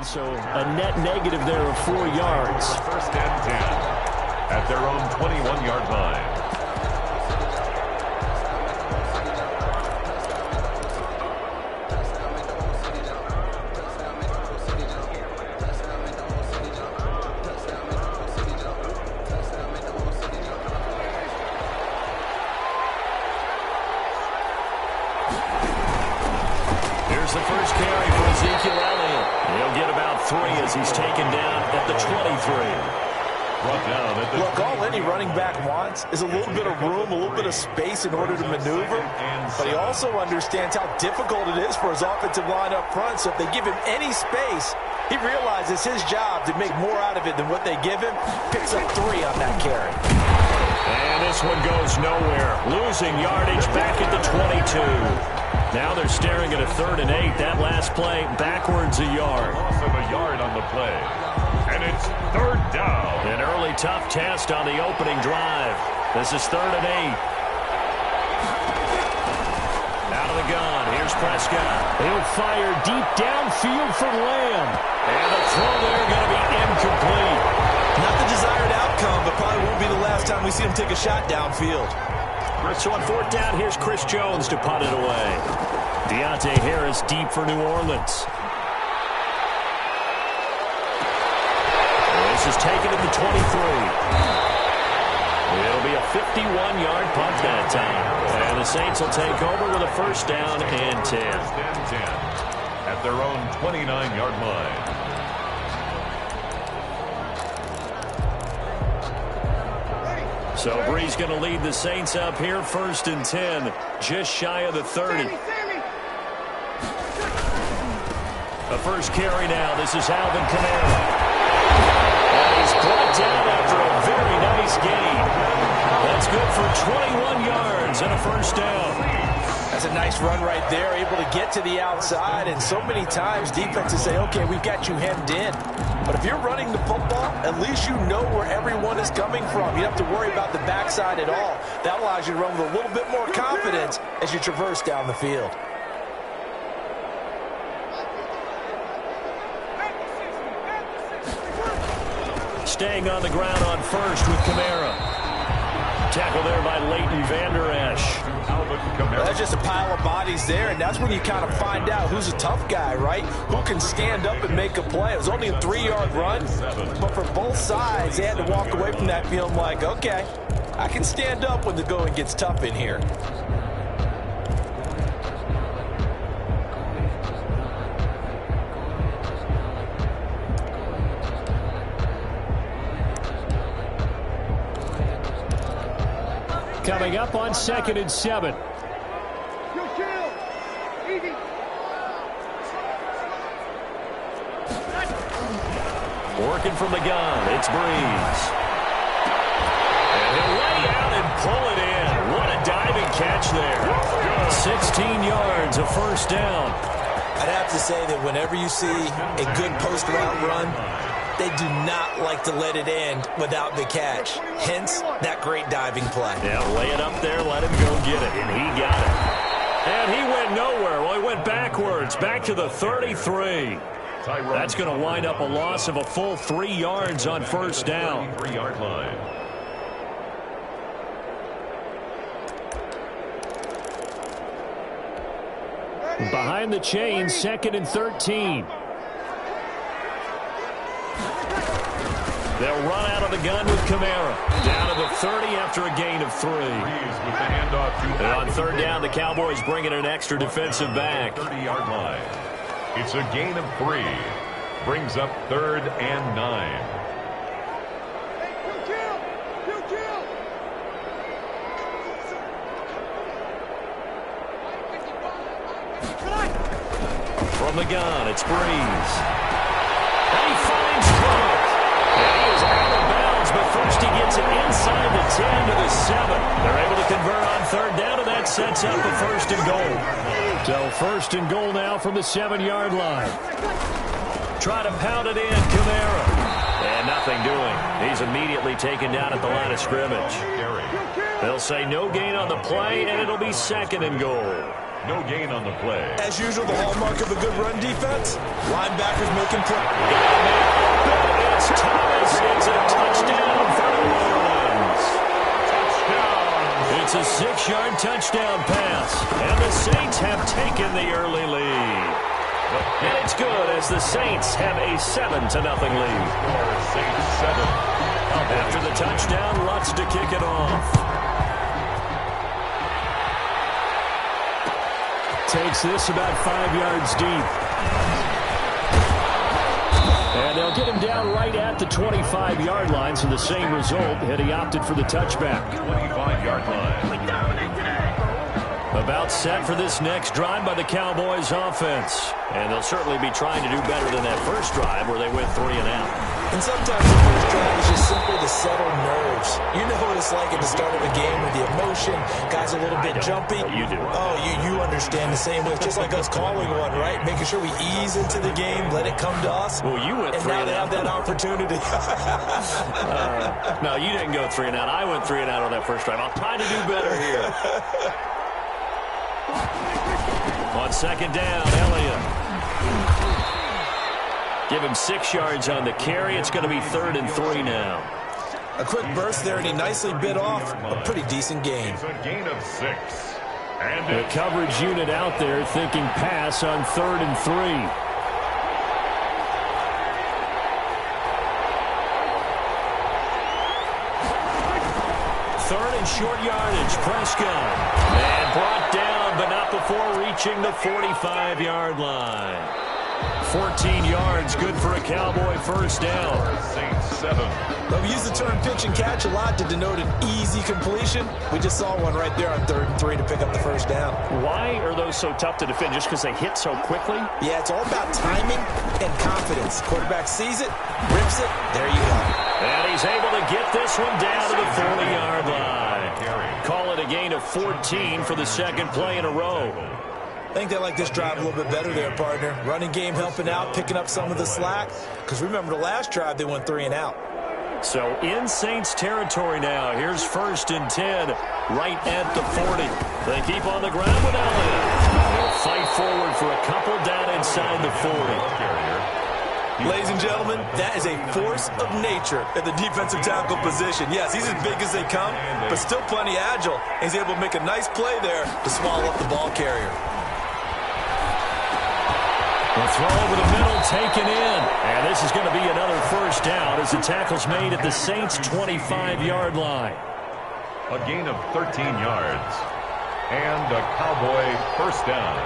So a net negative there of 4 yards. First and 10 at their own 21-yard line. Here's the first carry for Ezekiel Elliott. He'll get about 3 as he's taken down at the 23. Look, all any running back wants is a little bit of room, a little bit of space in order to maneuver. But he also understands how difficult it is for his offensive line up front. So if they give him any space, he realizes his job to make more out of it than what they give him. Picks up 3 on that carry. And this one goes nowhere. Losing yardage back at the 22. Now they're staring at a 3rd and 8. That last play backwards a yard. Loss of a yard on the play. And it's 3rd down. An early tough test on the opening drive. This is 3rd and 8. Out of the gun. Here's Prescott. He'll fire deep downfield for Lamb. And the throw there going to be incomplete. Not the desired outcome, but probably won't be the last time we see him take a shot downfield. So on 4th down, here's Chris Jones to punt it away. Deontay Harris deep for New Orleans. This is taken at the 23. It'll be a 51-yard punt that time. And the Saints will take over with a 1st down and 10. At their own 29-yard line. So Brees going to lead the Saints up here, 1st and 10, just shy of the 30. The first carry now. This is Alvin Kamara. And he's brought down after a very nice gain. That's good for 21 yards and a 1st down. That's a nice run right there, able to get to the outside. And so many times defenses say, okay, we've got you hemmed in. But if you're running the football, at least you know where everyone is coming from. You don't have to worry about the backside at all. That allows you to run with a little bit more confidence as you traverse down the field. Staying on the ground on 1st with Kamara. Tackle there by Leighton Vander Esch. Well, that's just a pile of bodies there, and that's when you kind of find out who's a tough guy, right? Who can stand up and make a play. It was only a 3-yard run, but for both sides, they had to walk away from that feeling like, okay, I can stand up when the going gets tough in here. Coming up on 2nd and 7. Working from the gun, it's Brees. And he'll lay out and pull it in. What a diving catch there. 16 yards, a 1st down. I'd have to say that whenever you see a good post route run, they do not like to let it end without the catch. Hence, that great diving play. Yeah, lay it up there, let him go get it, and he got it. And he went nowhere. Well, he went backwards, back to the 33. That's going to wind up a loss of a full 3 yards on 1st down. 3-yard line. Behind the chains, 2nd and 13. They'll run out of the gun with Kamara. Down to the 30 after a gain of 3. And on 3rd down, the Cowboys bring in an extra defensive back. 30-yard line. It's a gain of 3. Brings up 3rd and 9. From the gun, it's Brees. And he finds Cook. And he is out of bounds, but first he gets it inside the 10 to the 7. They're able to convert on 3rd down, and that sets up a 1st and goal. So 1st and goal now from the 7-yard line. Try to pound it in, Kamara. And nothing doing. He's immediately taken down at the line of scrimmage. They'll say no gain on the play, and it'll be 2nd and goal. No gain on the play. As usual, the hallmark of a good run defense, linebackers making plays. It's Thomas. It's a touchdown for New Orleans. Touchdown. It's a 6-yard touchdown pass. And the Saints have taken the early lead. And it's good as the Saints have a 7-0 lead. Saints 7. After the touchdown, Lutz to kick it off. Takes this about 5 yards deep. And they'll get him down right at the 25-yard line, so the same result had he opted for the touchback. 25-yard line. About set for this next drive by the Cowboys offense. And they'll certainly be trying to do better than that first drive where they went 3 and out. And sometimes the first drive is just simply to settle nerves. You know what it's like at the start of a game with the emotion. Guys a little bit jumpy. You do. Oh, you understand the same way. It's just like us calling one, right? Making sure we ease into the game, let it come to us. Well, you went 3 and and now out. they have that opportunity. No, you didn't go 3 and out. I went 3 and out on that first drive. I'll try to do better here. On second down, Elliott. Give him 6 yards on the carry. It's going to be 3rd and 3 now. A quick burst there, and he nicely bit off a pretty decent gain. It's a gain of 6. And The coverage unit out there thinking pass on 3rd and 3. Third and short yardage, Prescott. And brought down, but not before reaching the 45-yard line. 14 yards, good for a Cowboy first down. Saints 7. But we use the term pitch and catch a lot to denote an easy completion. We just saw one right there on 3rd and 3 to pick up the first down. Why are those so tough to defend? Just because they hit so quickly? Yeah, it's all about timing and confidence. Quarterback sees it, rips it, there you go. And he's able to get this one down to the 40-yard line. Call it a gain of 14 for the second play in a row. I think they like this drive a little bit better there, partner. Running game helping out, picking up some of the slack. Because remember, the last drive, they went 3 and out. So in Saints territory now. Here's 1st and 10, right at the 40. They keep on the ground with Elliott. They'll fight forward for a couple down inside the 40. Ladies and gentlemen, that is a force of nature at the defensive tackle position. Yes, he's as big as they come, but still plenty agile. He's able to make a nice play there to swallow up the ball carrier. The throw over the middle taken in. And this is going to be another first down as the tackle's made at the Saints' 25-yard line. A gain of 13 yards. And a Cowboy first down.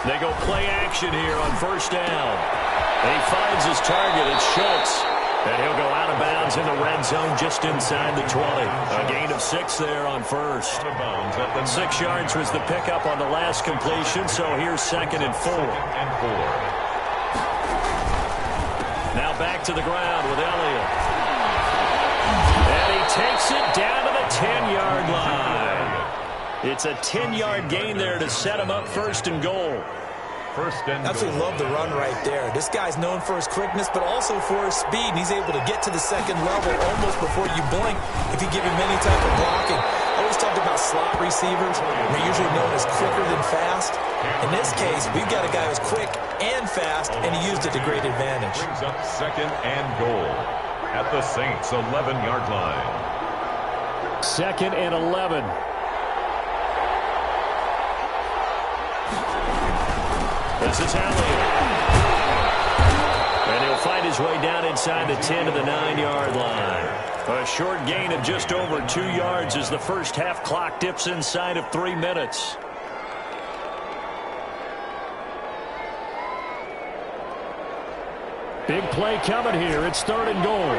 They go play action here on first down. And he finds his target. It's Schultz. And he'll go out of bounds in the red zone just inside the 20. A gain of 6 there on first. 6 yards was the pickup on the last completion, so here's 2nd and 4. Now back to the ground with Elliott. And he takes it down to the 10-yard line. It's a 10-yard gain there to set him up 1st and goal. Absolutely love the run right there. This guy's known for his quickness, but also for his speed. And he's able to get to the 2nd level almost before you blink if you give him any type of blocking. I always talked about slot receivers. They're usually known as quicker than fast. In this case, we've got a guy who's quick and fast, and he used it to great advantage. Brings up 2nd and goal at the Saints' 11-yard line. 2nd and 11. This is Elliott. And he'll find his way down inside the 10 to the 9-yard line. A short gain of just over 2 yards as the first half clock dips inside of 3 minutes. Big play coming here. It's 3rd and goal.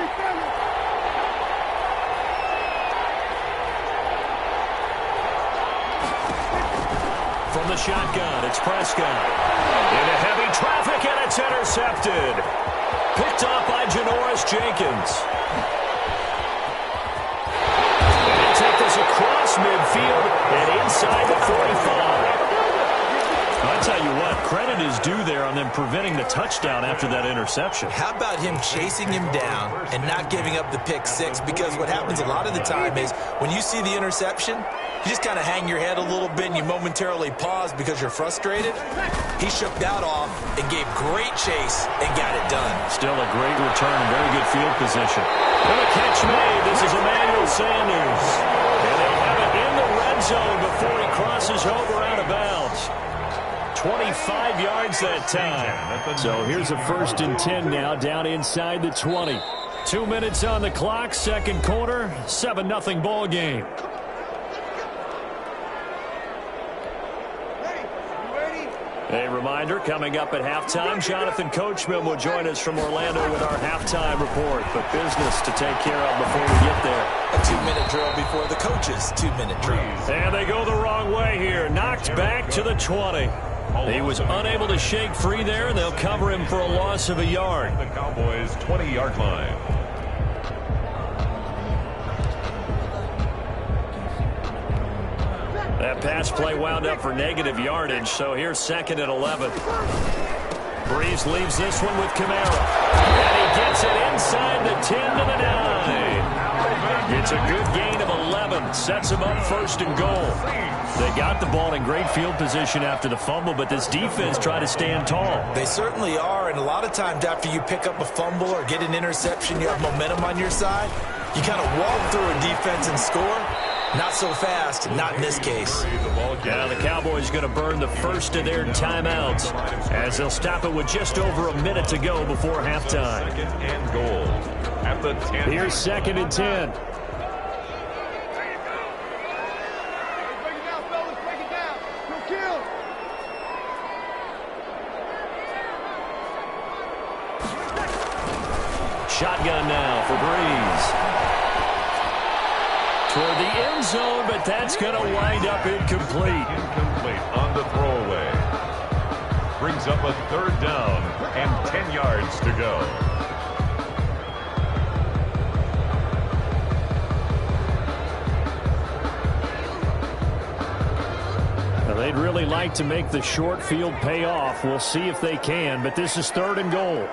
From the shotgun, it's Prescott. Into heavy traffic, and it's intercepted. Picked off by Janoris Jenkins. And he'll take this across midfield and inside the 45. I tell you what, credit is due there on them preventing the touchdown after that interception. How about him chasing him down and not giving up the pick six? Because what happens a lot of the time is when you see the interception, you just kind of hang your head a little bit and you momentarily pause because you're frustrated. He shook that off and gave great chase and got it done. Still a great return, very good field position. And a catch made. This is Emmanuel Sanders. And they have it in the red zone before he crosses over out of bounds. 25 yards that time. So here's a 1st and 10 now, down inside the 20. 2 minutes on the clock, second quarter, 7-0 ball game. A reminder, coming up at halftime, Jonathan Coachman will join us from Orlando with our halftime report. But business to take care of before we get there. A 2-minute drill before the coaches' 2-minute drill. And they go the wrong way here. Knocked back to the 20. He was unable to shake free there, and they'll cover him for a loss of a yard. The Cowboys' 20-yard line. That pass play wound up for negative yardage, so here's 2nd and 11. Breeze leaves this one with Kamara. And he gets it inside the 10 to the 9. It's a good gain of 11. Sets him up 1st and goal. They got the ball in great field position after the fumble, but this defense tried to stand tall. They certainly are, and a lot of times after you pick up a fumble or get an interception, you have momentum on your side. You kind of walk through a defense and score. Not so fast, not in this case. Now the Cowboys going to burn the 1st of their timeouts as they'll stop it with just over a minute to go before halftime. 2nd and goal at the 10. Here's 2nd and 10. Shotgun now for Breeze. Toward the end zone, but that's going to wind up incomplete. Incomplete on the throwaway. Brings up a 3rd down and 10 yards to go. Now, they'd really like to make the short field pay off. We'll see if they can, but this is 3rd and goal.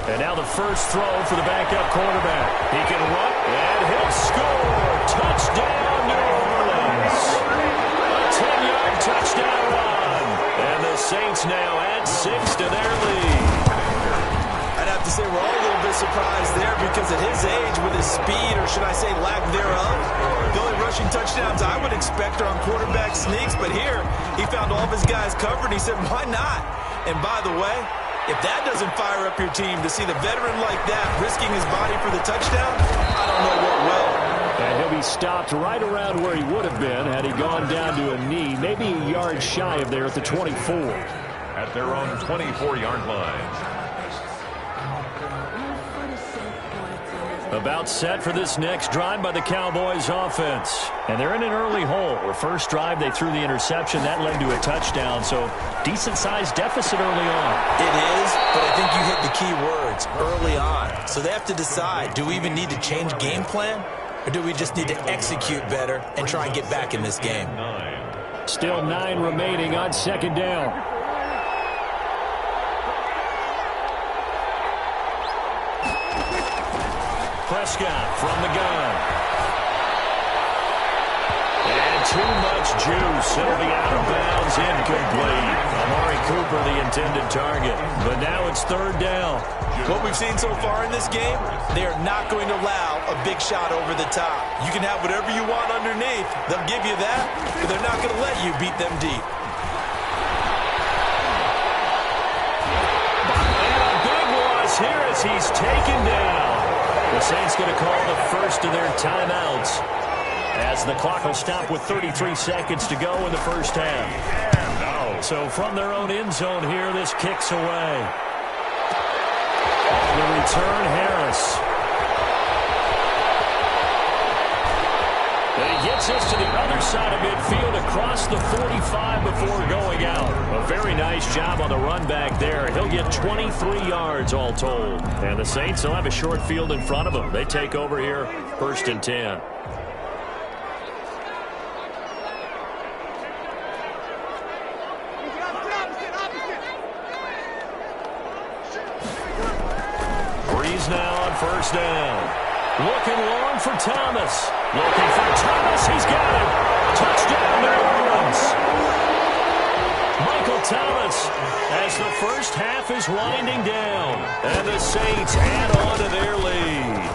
And now the first throw for the backup quarterback. He can run, and he'll score. Touchdown, New Orleans. A 10-yard touchdown run. And the Saints now add 6 to their lead. I'd have to say we're all a little bit surprised there because at his age, with his speed, or should I say lack thereof, the only rushing touchdowns I would expect are on quarterback sneaks. But here, he found all of his guys covered, and he said, why not? And by the way, if that doesn't fire up your team to see the veteran like that risking his body for the touchdown, I don't know what will. And he'll be stopped right around where he would have been had he gone down to a knee, maybe a yard shy of there at the 24. At their own 24-yard line. About set for this next drive by the Cowboys offense. And they're in an early hole. The first drive, they threw the interception. That led to a touchdown, so decent-sized deficit early on. It is, but I think you hit the key words, early on. So they have to decide, do we even need to change game plan, or do we just need to execute better and try and get back in this game? Still 9 remaining on 2nd down. Prescott from the gun. And too much juice. It'll be out of bounds, incomplete. Amari Cooper, the intended target. But now it's 3rd down. What we've seen so far in this game, they are not going to allow a big shot over the top. You can have whatever you want underneath. They'll give you that, but they're not going to let you beat them deep. And a big loss here as he's taken down. The Saints going to call the first of their timeouts as the clock will stop with 33 seconds to go in the first half. So from their own end zone here, this kicks away. On the return, Harris. And he gets us to the other side of midfield across the 45 before going out. A very nice job on the run back there. He'll get 23 yards all told. And the Saints will have a short field in front of them. They take over here, 1st and 10. Now on 1st down. Looking long for Thomas. Looking for Thomas. He's got it. Touchdown, New Orleans. Michael Thomas as the first half is winding down. And the Saints add on to their lead.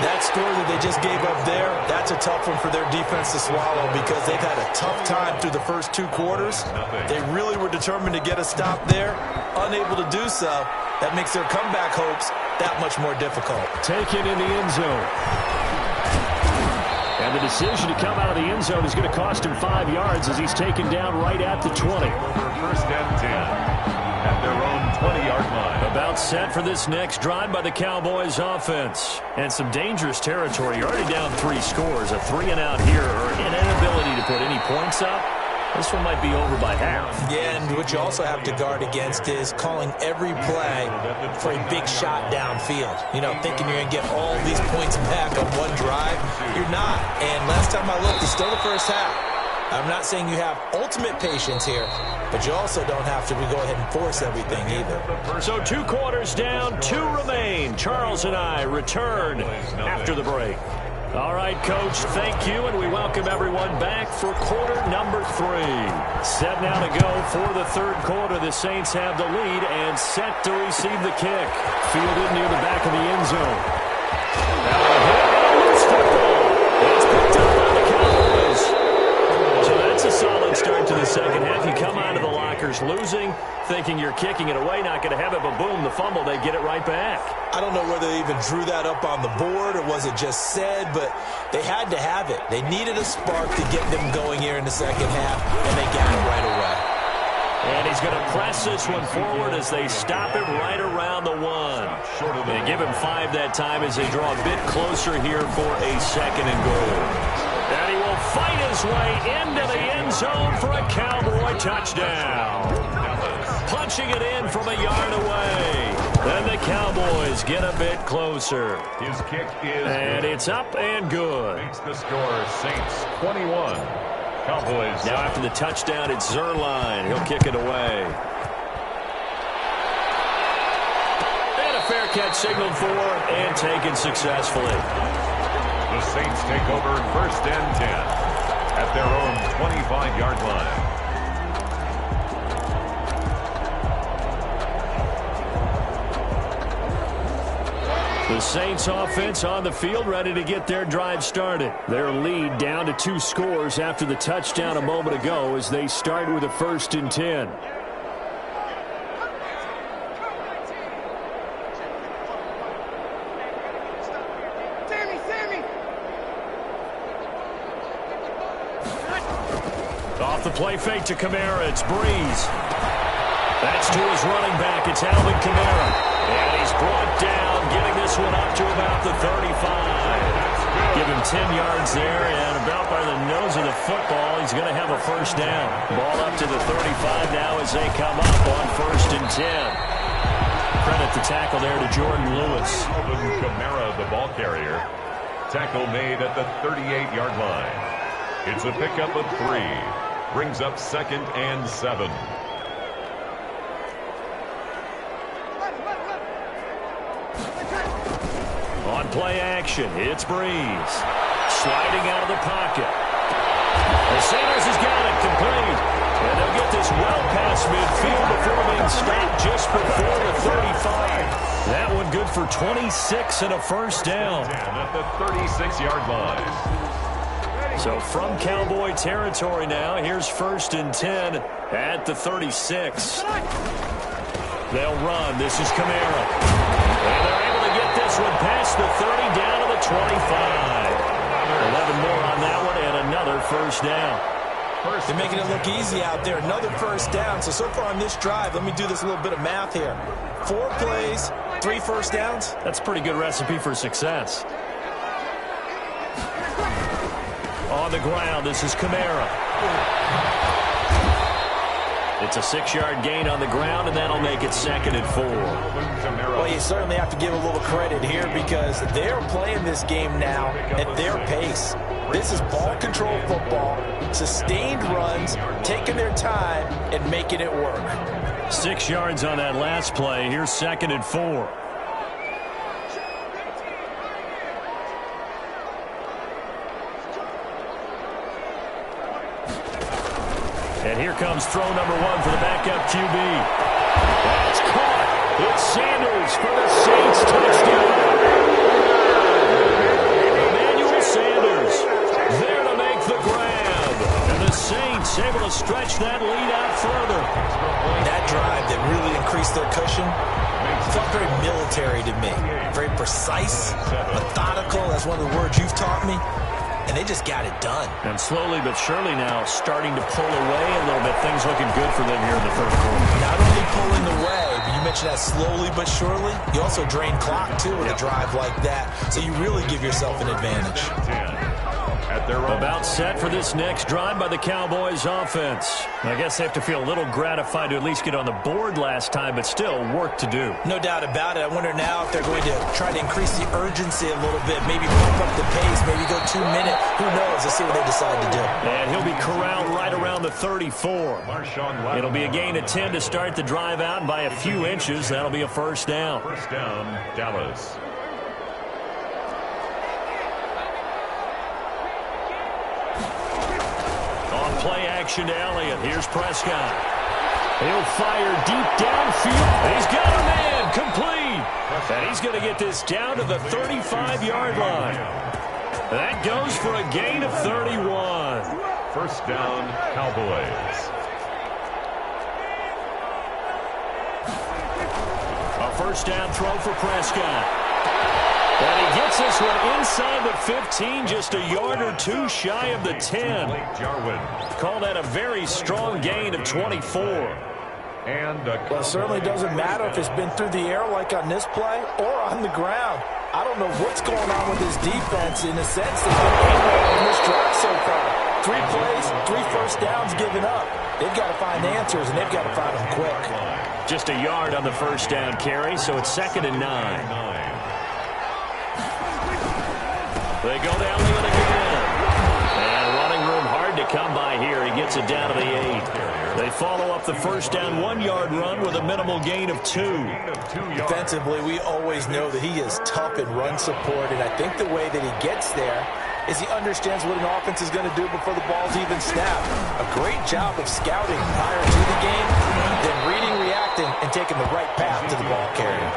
That score that they just gave up there, that's a tough one for their defense to swallow because they've had a tough time through the first 2 quarters. They really were determined to get a stop there. Unable to do so. That makes their comeback hopes that much more difficult. Taken in the end zone. And the decision to come out of the end zone is going to cost him 5 yards as he's taken down right at the 20. 1st and 10 at their own 20-yard line. About set for this next drive by the Cowboys offense. And some dangerous territory. You're already down 3 scores. A 3-and-out here or an inability to put any points up. This one might be over by half. Yeah, and what you also have to guard against is calling every play for a big shot downfield. You know, thinking you're going to get all these points back on one drive. You're not. And last time I looked, it's still the first half. I'm not saying you have ultimate patience here, but you also don't have to go ahead and force everything either. So 2 quarters down, 2 remain. Charles and I return after the break. All right, Coach, thank you, and we welcome everyone back for quarter number 3. Set now to go for the 3rd quarter. The Saints have the lead and set to receive the kick. Fielded near the back of the end zone. It's picked up by the Cowboys. So that's a solid start to the second half. You come out of the lockers losing, thinking you're kicking it away, not going to have it, but boom, the fumble, they get it right back. I don't know whether they even drew that up on the board or was it just said, but they had to have it. They needed a spark to get them going here in the second half, and they got it right away. And he's going to press this one forward as they stop him right around the 1. They give him 5 that time as they draw a bit closer here for a 2nd and goal. And he will fight his way into the end zone for a Cowboy touchdown. Punching it in from a yard away. Then the Cowboys get a bit closer. His kick is and good. It's up and good. Makes the score Saints 21. Cowboys. Now after the touchdown, it's Zerline. He'll kick it away. And a fair catch signaled for and taken successfully. The Saints take over 1st and 10 at their own 25-yard line. The Saints offense on the field, ready to get their drive started. Their lead down to 2 scores after the touchdown a moment ago as they start with a 1st and 10. Off the play fake to Kamara, it's Breeze. That's to his running back, it's Alvin Kamara. And he's brought down, getting this one up to about the 35. Give him 10 yards there, and about by the nose of the football, he's going to have a 1st down. Ball up to the 35 now as they come up on 1st and 10. Credit the tackle there to Jordan Lewis. Alvin Kamara, the ball carrier. Tackle made at the 38-yard line. It's a pickup of 3. Brings up 2nd and 7. On play action, it's Breeze. Sliding out of the pocket. The Sanders has got it complete. And they'll get this well past midfield before being stopped just before the 35. That one good for 26 and a 1st down. At the 36-yard line. So from Cowboy territory now, here's 1st and 10 at the 36. They'll run. This is Kamara. And they're able to get this one past the 30 down to the 25. 11 more on that one and another 1st down. They're making it look easy out there. Another 1st down. So far on this drive, let me do this little bit of math here. 4 plays, 3 1st downs. That's a pretty good recipe for success. On the ground, this is Kamara. It's a 6-yard gain on the ground, and that'll make it 2nd and 4. Well, you certainly have to give a little credit here because they're playing this game now at their pace. This is ball control football, sustained runs, taking their time, and making it work. 6 yards on that last play. Here's 2nd and 4. And here comes throw number 1 for the backup QB. That's caught. It's Sanders for the Saints touchdown. Emmanuel Sanders there to make the grab. And the Saints able to stretch that lead out further. That drive that really increased their cushion felt very military to me. Very precise, methodical. That's one of the words you've taught me. And they just got it done. And slowly but surely now starting to pull away a little bit. Things looking good for them here in the first quarter. Not only pulling away, but you mentioned that slowly but surely. You also drain clock, too, with a drive like that. So you really give yourself an advantage. About set for this next drive by the Cowboys offense. I guess they have to feel a little gratified to at least get on the board last time, but still work to do. No doubt about it. I wonder now if they're going to try to increase the urgency a little bit, maybe bump up the pace, maybe go 2 minute. Who knows? Let's see what they decide to do. And he'll be corralled right around the 34. It'll be a gain of 10 to start the drive out, and by a few inches, that'll be a first down. First down, Dallas. Play action to Elliott. Here's Prescott. He'll fire deep downfield. He's got a man complete. And he's going to get this down to the 35-yard line. That goes for a gain of 31. First down, Cowboys. A first down throw for Prescott. And he gets this one inside the 15, just a yard or two shy of the 10. Call that a very strong gain of 24. Well, it certainly doesn't matter if it's been through the air like on this play or on the ground. I don't know what's going on with this defense. In a sense, they've been able in this drive so far. 3 plays, 3 first downs given up. They've got to find answers, and they've got to find them quick. Just a yard on the first down carry, so it's 2nd and 9. They go down the end again. And running room hard to come by here. He gets it down to the 8. They follow up the first down 1-yard run with a minimal gain of 2. Defensively, we always know that he is tough in run support, and I think the way that he gets there is he understands what an offense is going to do before the ball's even snapped. A great job of scouting prior to the game, then reading, reacting, and taking the right path to the ball carrier.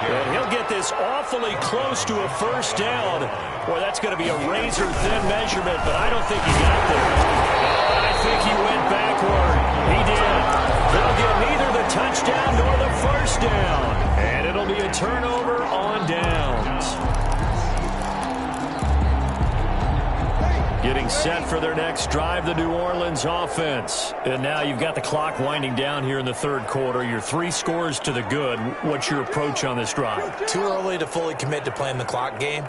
And he'll get this awfully close to a first down. Boy, that's going to be a razor-thin measurement, but I don't think he got there. I think he went backward. He did. They'll get neither the touchdown nor the first down. And it'll be a turnover on downs. Getting set for their next drive, the New Orleans offense. And now you've got the clock winding down here in the third quarter. You're 3 scores to the good. What's your approach on this drive? Too early to fully commit to playing the clock game.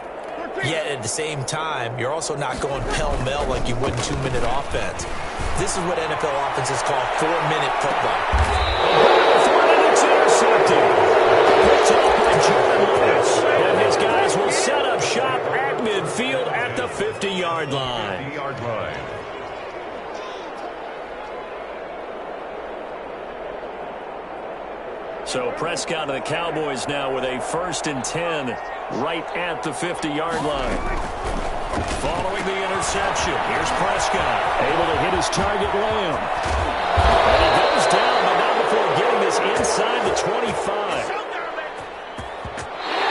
Yet at the same time, you're also not going pell-mell like you would in 2-minute offense. This is what NFL offenses call 4-minute football. And it's intercepted. Picked off by Jordan Lewis. And his guys will set up shop at midfield at the 50-yard line. So Prescott and the Cowboys now with a 1st and 10 right at the 50-yard line. Following the interception, here's Prescott, able to hit his target Lamb. And he goes down, but not before getting this inside the 25.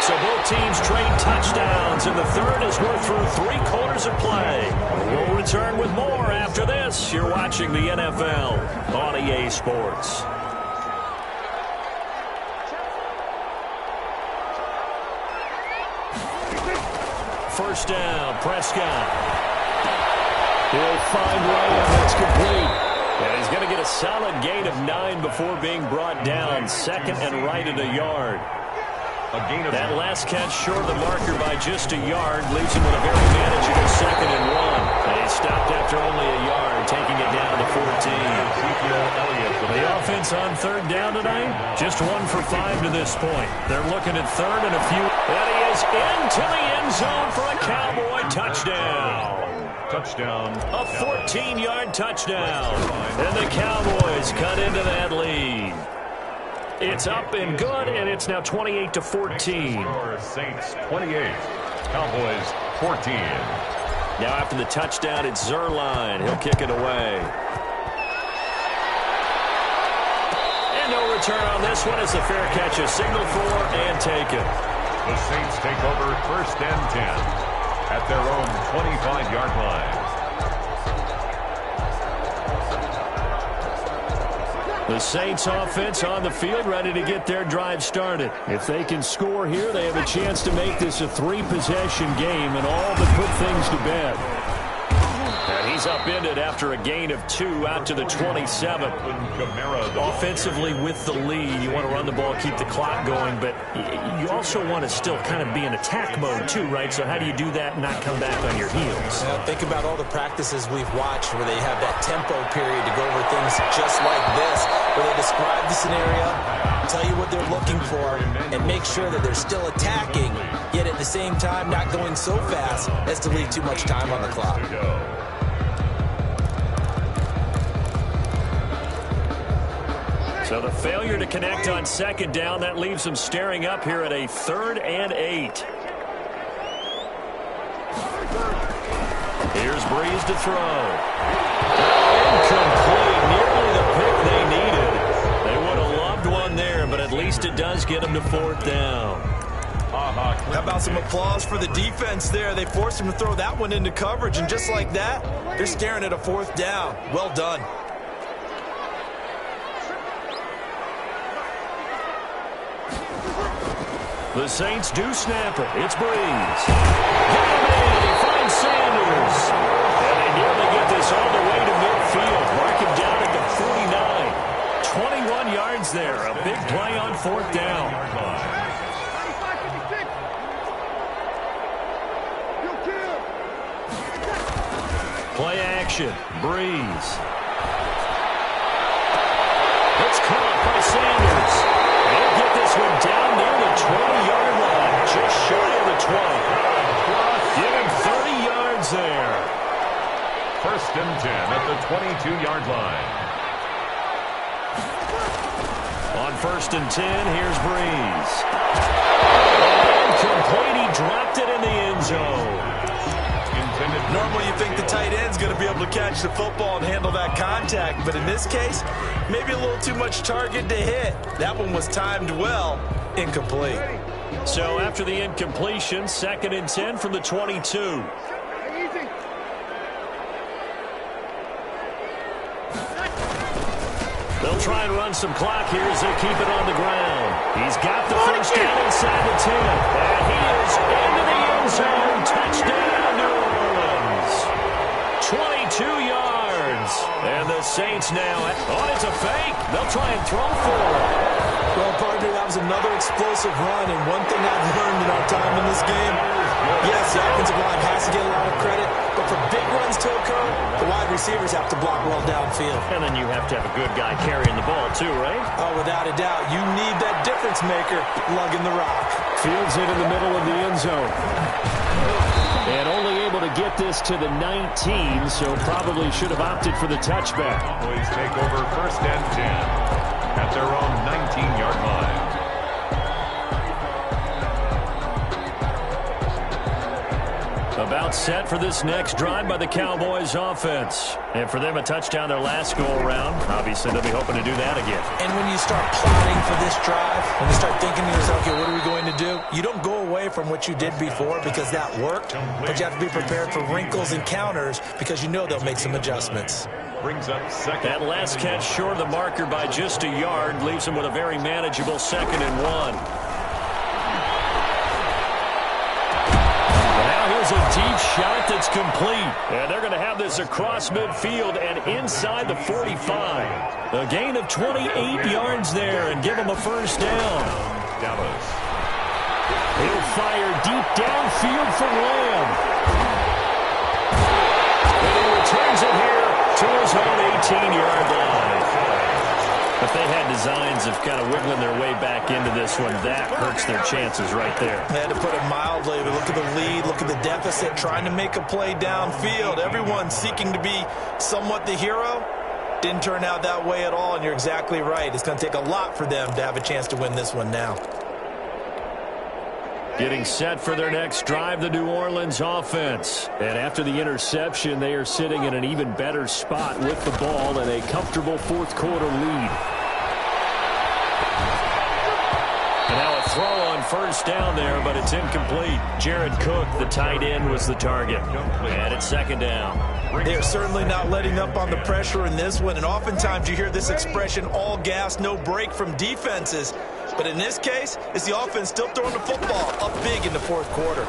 So both teams trade touchdowns, and the third as we're through 3 quarters of play. We'll return with more after this. You're watching the NFL on EA Sports. First down, Prescott. He'll find Lamb. That's complete. And he's going to get a solid gain of 9 before being brought down. 2nd and right at a yard. That last catch short of the marker by just a yard leaves him with a very manageable 2nd and 1. And he stops just 1 for 5 to this point. They're looking at third and a few. And he is into the end zone for a Cowboy touchdown. Touchdown. A 14-yard touchdown. And the Cowboys cut into that lead. It's up and good, and it's now 28-14. Saints 28, Cowboys 14. Now after the touchdown, it's Zuerlein. He'll kick it away. And no return on this one. It's a fair catch, a signal for and taken. The Saints take over 1st and 10 at their own 25-yard line. The Saints offense on the field, ready to get their drive started. If they can score here, they have a chance to make this a 3-possession game and all but put things to bed. And he's upended after a gain of 2 out to the 27. Offensively with the lead, you want to run the ball, keep the clock going, but you also want to still kind of be in attack mode too, right? So how do you do that and not come back on your heels? Think about all the practices we've watched where they have that tempo period to go over things just like this, where they describe the scenario, tell you what they're looking for, and make sure that they're still attacking, yet at the same time not going so fast as to leave too much time on the clock. So the failure to connect on 2nd down, that leaves them staring up here at a 3rd and 8. Here's Breeze to throw. Incomplete, nearly the pick they needed. They would have loved one there, but at least it does get them to 4th down. How about some applause for the defense there? They forced him to throw that one into coverage, and just like that, they're staring at a 4th down. Well done. The Saints do snap it. It's Breeze. Got him in. He finds Sanders. And they nearly get this all the way to midfield. Mark him down at the 49. 21 yards there. A big play on 4th down. Play action. Breeze. It's caught by Sanders. They'll get this one down near the 20-yard line, just shy of the 20. Give him 30 yards there. 1st and 10 at the 22-yard line. On 1st and 10, here's Breeze. Incomplete. He dropped it in the end zone. Normally you think the tight end's going to be able to catch the football and handle that contact, but in this case, maybe a little too much target to hit. That one was timed well. Incomplete. So after the incompletion, 2nd and 10 from the 22. They'll try and run some clock here as they keep it on the ground. He's got the 1st down inside the 10. And he is into the end zone. Touchdown, New Orleans. 22 yards. And the Saints now. Oh, it's a fake. They'll try and throw for it. Well, partner, that was another explosive run. And one thing I've learned in our time in this game, yes, the offensive line has to get a lot of credit. But for big runs to occur, the wide receivers have to block well downfield. And then you have to have a good guy carrying the ball, too, right? Oh, without a doubt. You need that difference maker lugging the rock. Fields it in the middle of the end zone. And only able to get this to the 19, so probably should have opted for the touchback. Cowboys take over 1st and 10 at their own 19-yard line. About set for this next drive by the Cowboys offense. And for them, a touchdown their last go-around. Obviously, they'll be hoping to do that again. And when you start plotting for this drive, when you start thinking to yourself, okay, what are we going to do? You don't go away from what you did before because that worked, but you have to be prepared for wrinkles and counters because you know they'll make some adjustments. Brings up 2nd. That last catch short of the marker by just a yard leaves them with a very manageable 2nd and 1. A deep shot that's complete. And they're going to have this across midfield and inside the 45. A gain of 28 yards there and give them a 1st down. Dallas. He'll fire deep downfield for Lamb. And he returns it here to his own 18-yard line. If they had designs of kind of wiggling their way back into this one, that hurts their chances right there. They had to put it mildly. Look at the lead, look at the deficit, trying to make a play downfield. Everyone seeking to be somewhat the hero. Didn't turn out that way at all, and you're exactly right. It's going to take a lot for them to have a chance to win this one now. Getting set for their next drive, the New Orleans offense. And after the interception, they are sitting in an even better spot with the ball and a comfortable fourth quarter lead. And now a throw on first down there, but it's incomplete. Jared Cook, the tight end, was the target. And it's second down. They're certainly not letting up on the pressure in this one, and oftentimes you hear this expression, all gas, no break from defenses. But in this case, it's the offense still throwing the football up big in the fourth quarter. And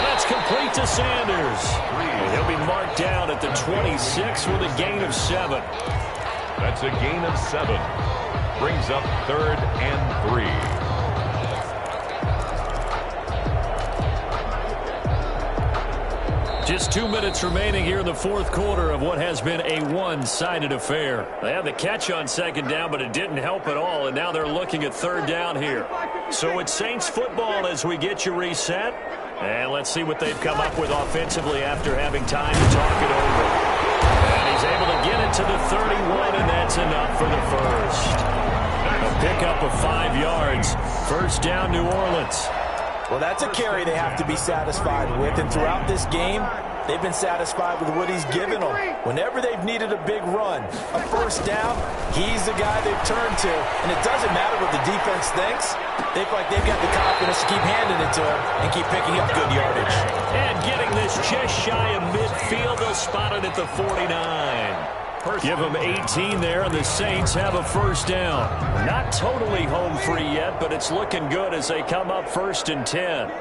that's complete to Sanders. And he'll be marked down at the 26 with a gain of 7. That's a gain of 7. Brings up 3rd and 3. Just 2 minutes remaining here in the fourth quarter of what has been a one-sided affair. They had the catch on second down, but it didn't help at all, and now they're looking at third down here. So it's Saints football as we get you reset. And let's see what they've come up with offensively after having time to talk it over. And he's able to get it to the 31, and that's enough for the first. A pickup of 5 yards. First down, New Orleans. Well, that's a carry they have to be satisfied with, and throughout this game, they've been satisfied with what he's given them. Whenever they've needed a big run, a first down, he's the guy they've turned to, and it doesn't matter what the defense thinks. They feel like they've got the confidence to keep handing it to him and keep picking up good yardage. And getting this just shy of midfield, they'll spot it at the 49. Give them 18 there, and the Saints have a first down. Not totally home free yet, but it's looking good as they come up 1st and 10.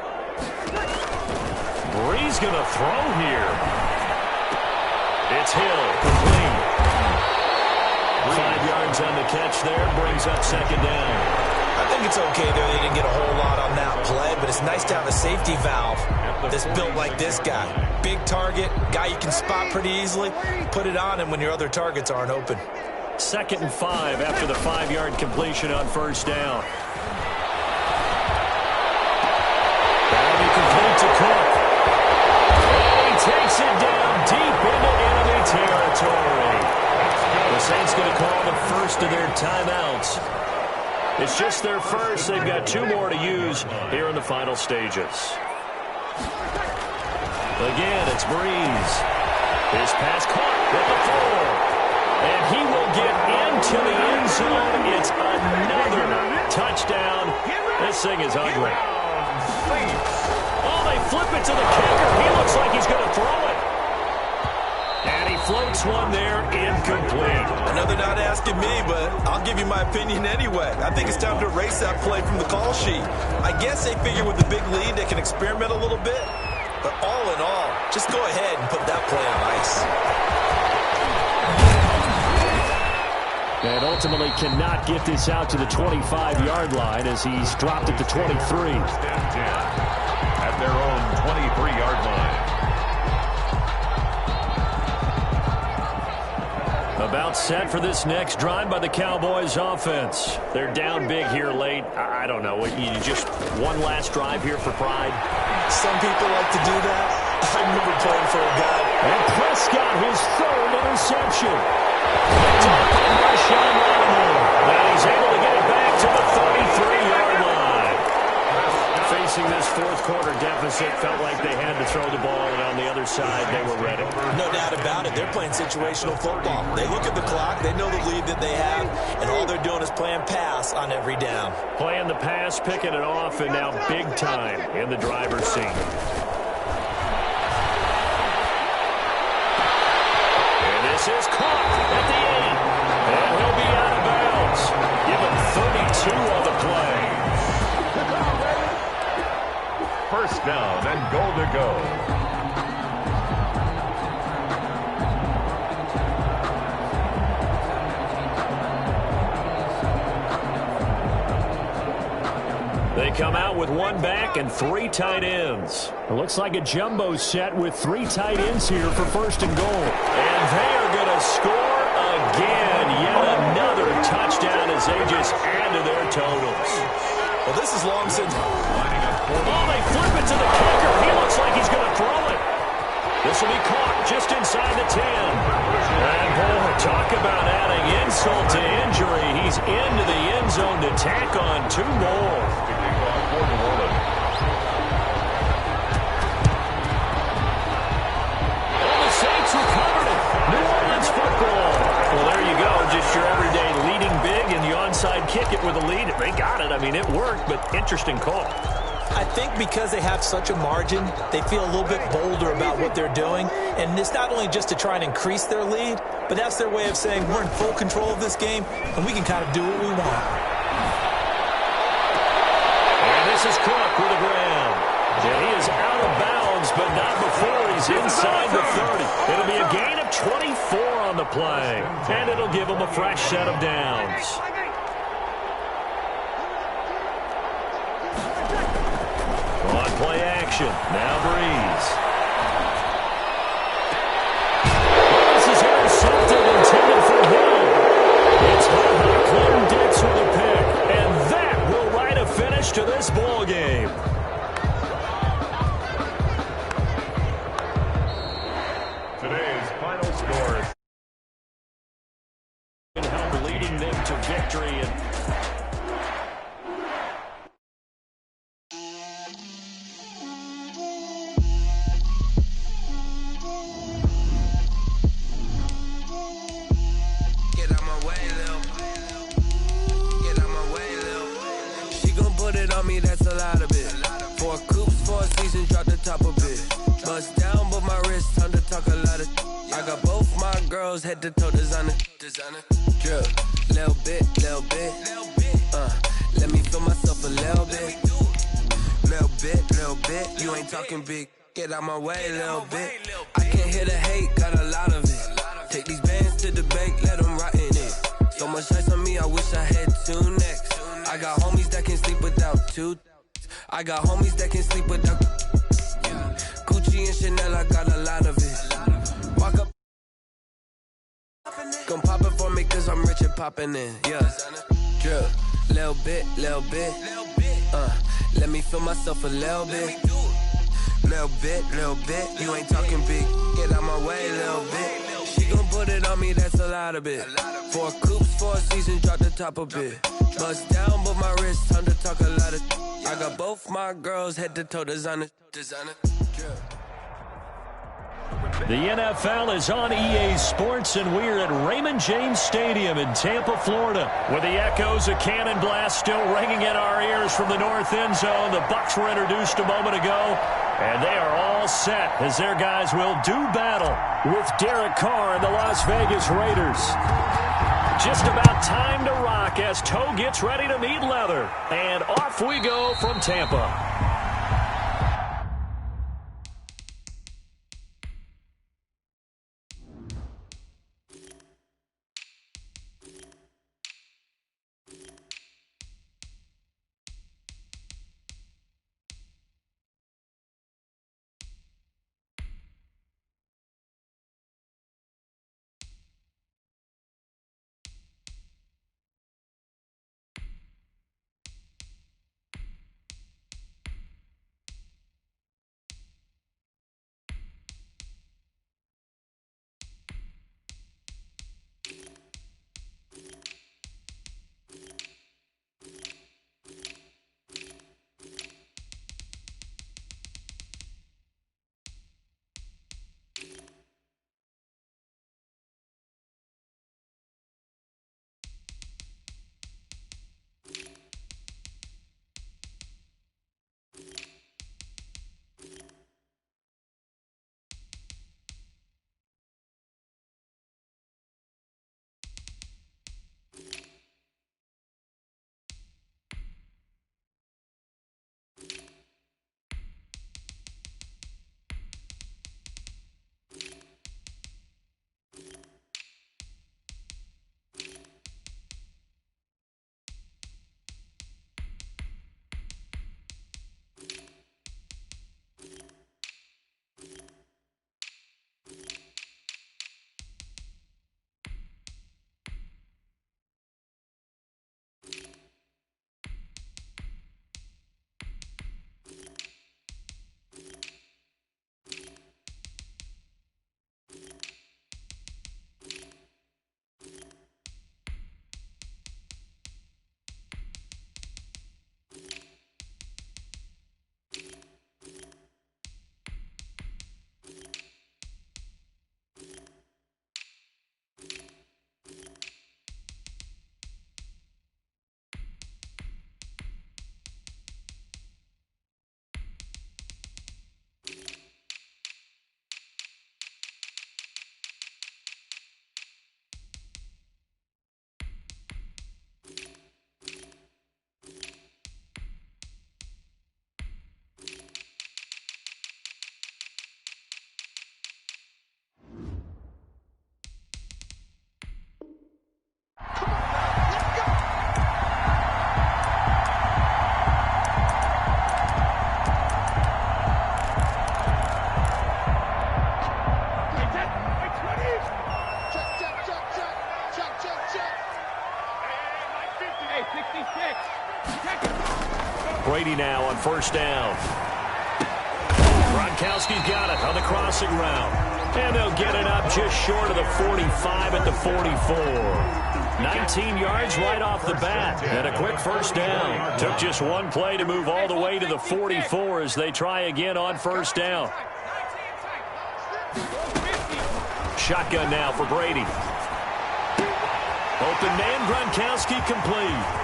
Bree's going to throw here. It's Hill, complete. 5 yards on the catch there, brings up second down. I think it's okay there. They didn't get a whole lot on that play, but it's nice to have a safety valve that's built like this guy. Big target, guy you can spot pretty easily. Put it on him when your other targets aren't open. 2nd and 5 after the 5-yard completion on first down. That'll be complete to Cook. And he takes it down deep into enemy territory. The Saints going to call the first of their timeouts. It's just their first. They've got 2 more to use here in the final stages. Again, it's Breeze. His pass caught at the 4. And he will get into the end zone. It's another touchdown. This thing is ugly. Oh, they flip it to the kicker. He looks like he's going to throw it. And he floats one there, incomplete. Another not asking me, but I'll give you my opinion anyway. I think it's time to erase that play from the call sheet. I guess they figure with the big lead they can experiment a little bit. But all in all, just go ahead and put that play on ice. And ultimately cannot get this out to the 25-yard line as he's dropped at the 23. At their own 23-yard line. About set for this next drive by the Cowboys offense. They're down big here late. I don't know. You just one last drive here for pride. Some people like to do that. I remember playing for a guy. And Prescott, his 3rd interception. Now he's able to get it back to the 33-yard line. Facing this fourth quarter deficit, felt like they had to throw the ball, and on the other side, they were ready. No doubt about it. They're playing situational football. They look at the clock, they know the lead that they have, and all they're doing is playing pass on every down. Playing the pass, picking it off, and now big time in the driver's seat. And this is caught at the 8. And he'll be out of bounds. Give him 32 on the play. First down and goal to go. They come out with 1 back and 3 tight ends. It looks like a jumbo set with 3 tight ends here for 1st and goal. And they are going to score again. Yet another touchdown as they just add to their totals. Well, this is long since... Oh, they flip it to the kicker. He looks like he's going to throw it. This will be caught just inside the 10. And boy, talk about adding insult to injury. He's into the end zone to tack on 2 more. And the Saints recovered it. New Orleans football. Well, there you go. Just your everyday leading big and the onside kick it with a lead. They got it. I mean, it worked, but interesting call. I think because they have such a margin, they feel a little bit bolder about what they're doing. And it's not only just to try and increase their lead, but that's their way of saying we're in full control of this game, and we can kind of do what we want. And this is Cook with a grab. And he is out of bounds, but not before he's inside the 30. It'll be a gain of 24 on the play, and it'll give him a fresh set of downs. On play action, now Breeze. This is intercepted, intended for him. It's Clinton Dix with a pick, and that will write a finish to this ball game. Today's final score And help leading them to victory. And that's a lot of it. 4 coops, 4 seasons, drop the top of it. Bust down, but my wrist, time to talk a lot of. I got both my girls head to toe designer. Drip, little bit. Let me feel myself a little bit. Little bit. You ain't talking big. Get out my way, little bit. I can't hear the hate, got a lot of it. Take these bands to the bank, let them rot in it. So much ice on me, I wish I had 2 necks. I got homies that can sleep without 2. I got homies that can sleep without Gucci and Chanel, I got a lot of it. Walk up, gon' pop it for me cause I'm rich and poppin' in, yeah. Drip, little bit. Let me feel myself a little bit. Little bit. You ain't talking big, get out my way, little bit. She gon' put it on me, that's a lot of it. 4 coops, 4 seasons, drop the top a bit. Bust down, but my wrist, time to talk a lot of. I got both my girls head to toe designer. the NFL is on EA Sports, and we're at Raymond James Stadium in Tampa, Florida, with the echoes of cannon blast still ringing in our ears from the north end zone. The Bucs were introduced a moment ago, and they are all set as their guys will do battle with Derek Carr and the Las Vegas Raiders. Just about time to rock as toe gets ready to meet leather, and off we go from Tampa. Brady now on first down. Gronkowski's got it on the crossing route. And they'll get it up just short of the 45 at the 44. 19 yards right off the bat. And a quick first down. Took just one play to move all the way to the 44 as they try again on first down. Shotgun now for Brady. Open man, Gronkowski complete.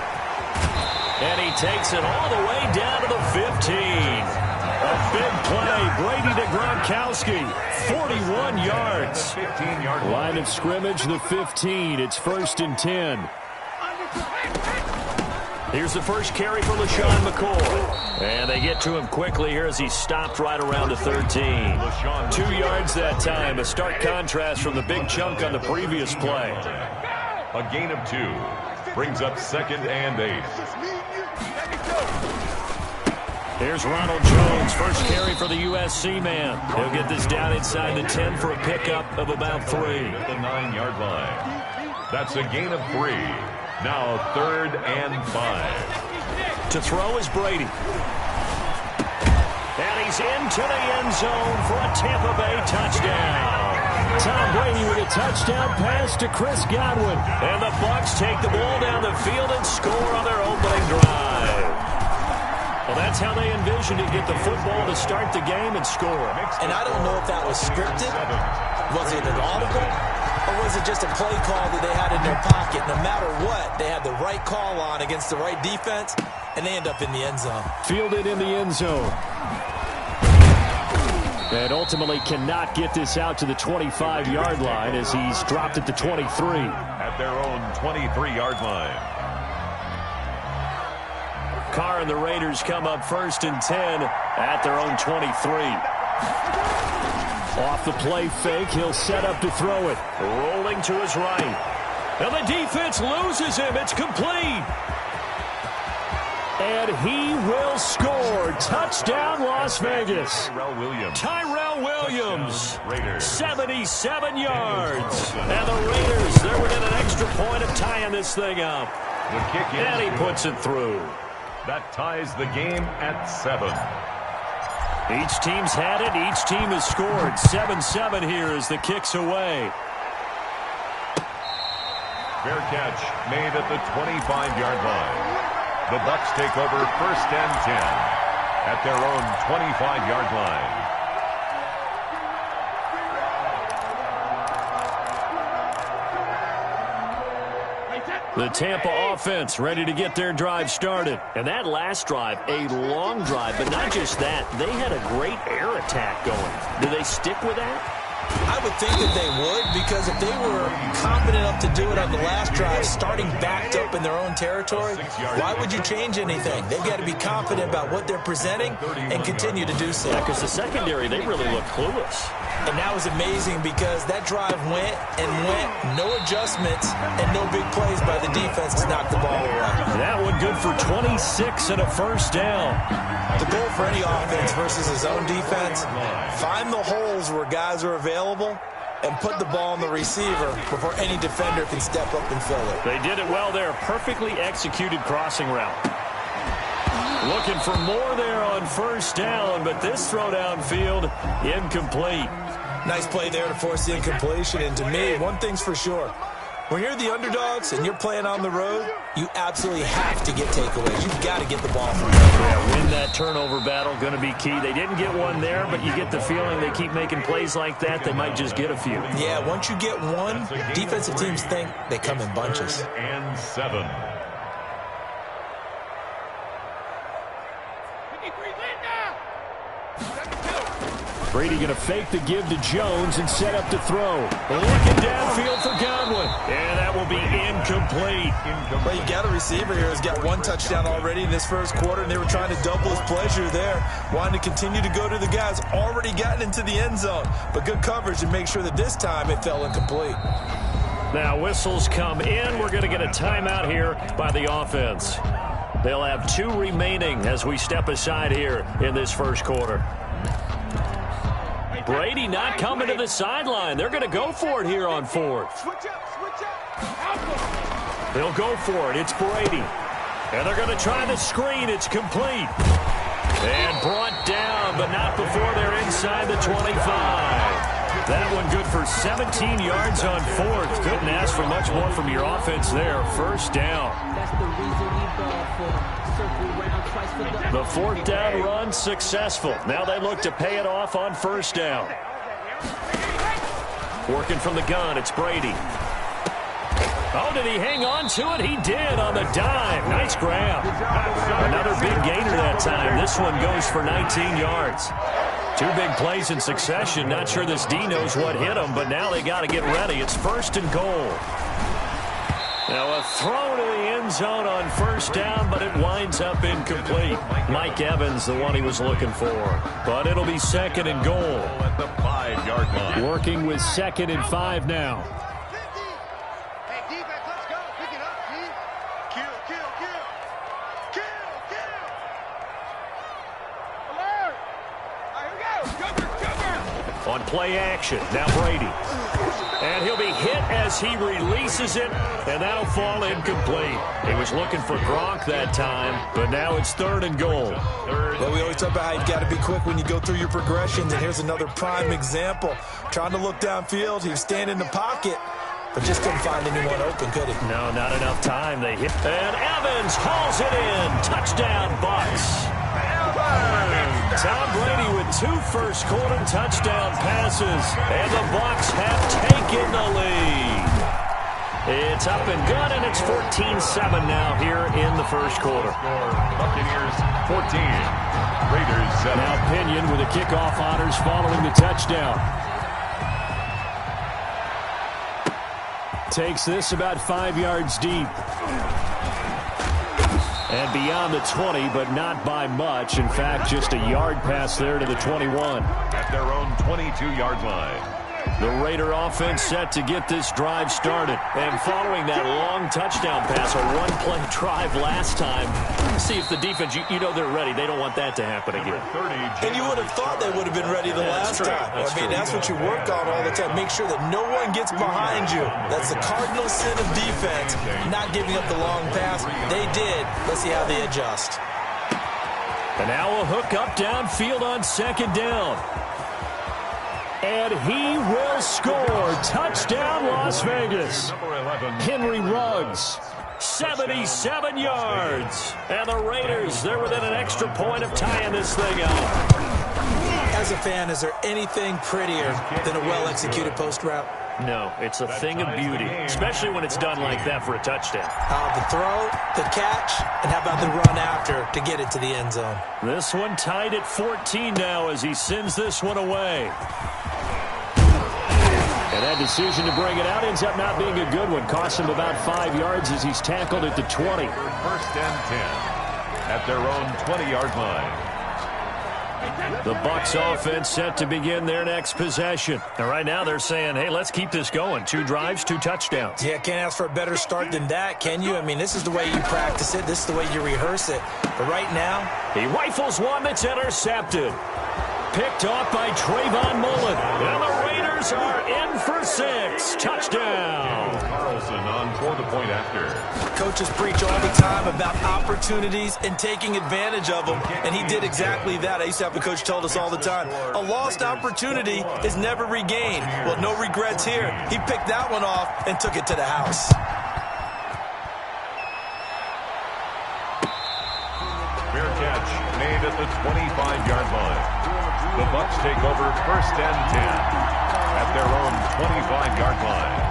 And he takes it all the way down to the 15. A big play. Brady to Gronkowski. 41 yards. Line of scrimmage, the 15. It's 1st and 10. Here's the first carry for LaShawn McCoy. And they get to him quickly here as he stopped right around the 13. 2 yards that time. A stark contrast from the big chunk on the previous play. A gain of 2. Brings up 2nd and 8. Here's Ronald Jones, first carry for the USC man. He'll get this down inside the 10 for a pickup of about 3. At the 9-yard line. That's a gain of 3. Now 3rd and 5. To throw is Brady. And he's into the end zone for a Tampa Bay touchdown. Tom Brady with a touchdown pass to Chris Godwin. And the Bucs take the ball down the field and score on their opening drive. Well, that's how they envisioned it, get the football to start the game and score. And I don't know if that was scripted. Was it an audible? Or was it just a play call that they had in their pocket? No matter what, they had the right call on against the right defense, and they end up in the end zone. Fielded in the end zone. And ultimately cannot get this out to the 25-yard line as he's dropped at the 23. At their own 23-yard line. Carr and the Raiders come up 1st and 10 at their own 23. Off the play fake, he'll set up to throw it. Rolling to his right. And the defense loses him. It's complete. And he will score. Touchdown, Las Vegas. Tyrell Williams. 77 yards. And the Raiders, they're within an extra point of tying this thing up. The kick in. And he puts it through. That ties the game at 7. Each team's had it. Each team has scored. 7-7 here as the kick's away. Fair catch made at the 25-yard line. The Bucs take over 1st and 10 at their own 25-yard line. The Tampa offense ready to get their drive started. And that last drive, a long drive, but not just that. They had a great air attack going. Do they stick with that? I would think that they would, because if they were confident enough to do it on the last drive, starting backed up in their own territory, why would you change anything? They've got to be confident about what they're presenting and continue to do so. Yeah, because the secondary, they really look clueless. And that was amazing because that drive went and went, no adjustments and no big plays by the defense to knock the ball away. That one good for 26 and a first down. The goal for any offense versus his own defense, find the holes where guys are available and put the ball in the receiver before any defender can step up and fill it. They did it well there. Perfectly executed crossing route. Looking for more there on first down, but this throw downfield, incomplete. Nice play there to force the incompletion. And to me, one thing's for sure. When you're the underdogs and you're playing on the road, you absolutely have to get takeaways. You've got to get the ball from them. Yeah, win that turnover battle, going to be key. They didn't get one there, but you get the feeling they keep making plays like that, they might just get a few. Yeah, once you get one, defensive teams think they come in bunches. And 7. Brady going to fake the give to Jones and set up to throw. Looking downfield for Godwin. And that will be incomplete. Well, you got a receiver here who's got one touchdown already in this first quarter, and they were trying to double his pleasure there. Wanting to continue to go to the guys already gotten into the end zone. But good coverage to make sure that this time it fell incomplete. Now whistles come in. We're going to get a timeout here by the offense. They'll have 2 remaining as we step aside here in this first quarter. Brady not coming to the sideline. They're going to go for it here on 4th. They'll go for it. It's Brady. And they're going to try the screen. It's complete. And brought down, but not before they're inside the 25. That one good for 17 yards on fourth. Couldn't ask for much more from your offense there. First down. The fourth down run successful. Now they look to pay it off on first down. Working from the gun, it's Brady. Oh, did he hang on to it? He did on the dime. Nice grab. Another big gainer that time. This one goes for 19 yards. Two big plays in succession. Not sure this D knows what hit him, but now they got to get ready. It's first and goal. Now a throw to the end zone on first down, but it winds up incomplete. Mike Evans, the one he was looking for. But it'll be second and goal. At the 5-yard line. Working with second and 5 now. On play action, now Brady. And he'll be hit as he releases it, and that'll fall incomplete. He was looking for Gronk that time, but now it's third and goal. Well, we always talk about how you've got to be quick when you go through your progressions, and here's another prime example. Trying to look downfield, he was standing in the pocket, but just couldn't find anyone open, could he? No, not enough time. They hit, and Evans hauls it in. Touchdown, Bucks. Tom Brady with 2 first-quarter touchdown passes, and the Bucs have taken the lead. It's up and good, and it's 14-7 now here in the first quarter. Buccaneers 14, Raiders 7. Now Pinion with the kickoff honors following the touchdown. Takes this about 5 yards deep. And beyond the 20, but not by much. In fact, just a yard pass there to the 21. At their own 22-yard line. The Raider offense set to get this drive started. And following that long touchdown pass, a one-play drive last time, see if the defense, you know they're ready. They don't want that to happen again. And you would have thought they would have been ready the last time. That's what you work on all the time. Make sure that no one gets behind you. That's the cardinal sin of defense, not giving up the long pass. They did. Let's see how they adjust. And now a hook up downfield on second down. And he will score. Touchdown, Las Vegas. Henry Ruggs, 77 yards. And the Raiders, they're within an extra point of tying this thing up. As a fan, is there anything prettier than a well-executed post route? No, it's a thing of beauty, especially when it's done like that for a touchdown. The throw, the catch, and how about the run after to get it to the end zone? This one tied at 14 now as he sends this one away. And that decision to bring it out ends up not being a good one. Cost him about 5 yards as he's tackled at the 20. First and 10 at their own 20-yard line. The Bucs offense set to begin their next possession. And right now they're saying, hey, let's keep this going. 2 drives, 2 touchdowns. Yeah, can't ask for a better start than that, can you? I mean, this is the way you practice it. This is the way you rehearse it. But right now, he rifles one that's intercepted. Picked off by Trayvon Mullen. And the Raiders are in for 6. Touchdown. Carlson on for the point after. Coaches preach all the time about opportunities and taking advantage of them, and he did exactly that. I used to have a coach told us all the time, a lost opportunity is never regained. Well, no regrets here. He picked that one off and took it to the house. Fair catch made at the 25-yard line. The Bucs take over first and 10 at their own 25-yard line.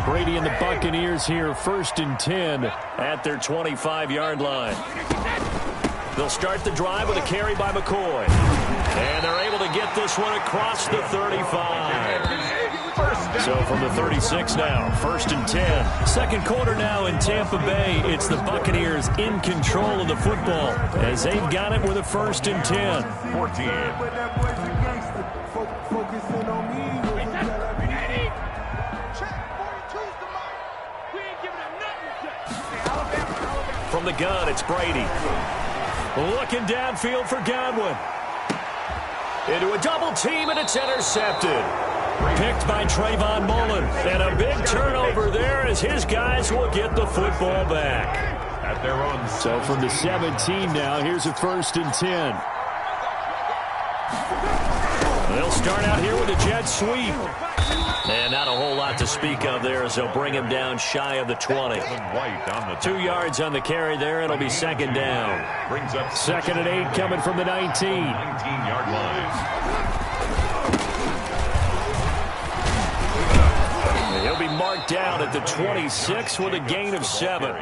Brady and the Buccaneers here first and 10 at their 25-yard line. They'll start the drive with a carry by McCoy. And they're able to get this one across the 35. So from the 36 now, first and 10. Second quarter now in Tampa Bay. It's the Buccaneers in control of the football as they've got it with a first and 10. 14. From the gun, it's Brady. Looking downfield for Godwin. Into a double team, and it's intercepted. Picked by Trayvon Mullen. And a big turnover there as his guys will get the football back. at their own. So from the 17 now, here's a 1st and 10. They'll start out here with a jet sweep. And not a whole lot to speak of there as they'll bring him down shy of the 20. 2 yards on the carry there. It'll be 2nd down. Brings up 2nd and 8 coming from the 19. 19-yard line. He'll be marked down at the 26 with a gain of 7.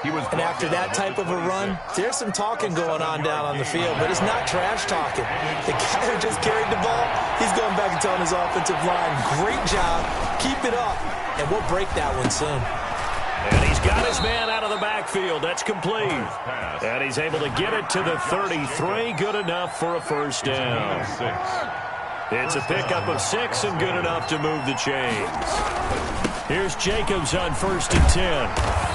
And after that type of a run, there's some talking going on down on the field, but it's not trash talking. The guy who just carried the ball, he's going back and telling his offensive line, great job, keep it up, and we'll break that one soon. And he's got his man out of the backfield. That's complete. And he's able to get it to the 33. Good enough for a 1st down. It's a pickup of 6 and good enough to move the chains. Here's Jacobs on 1st and 10.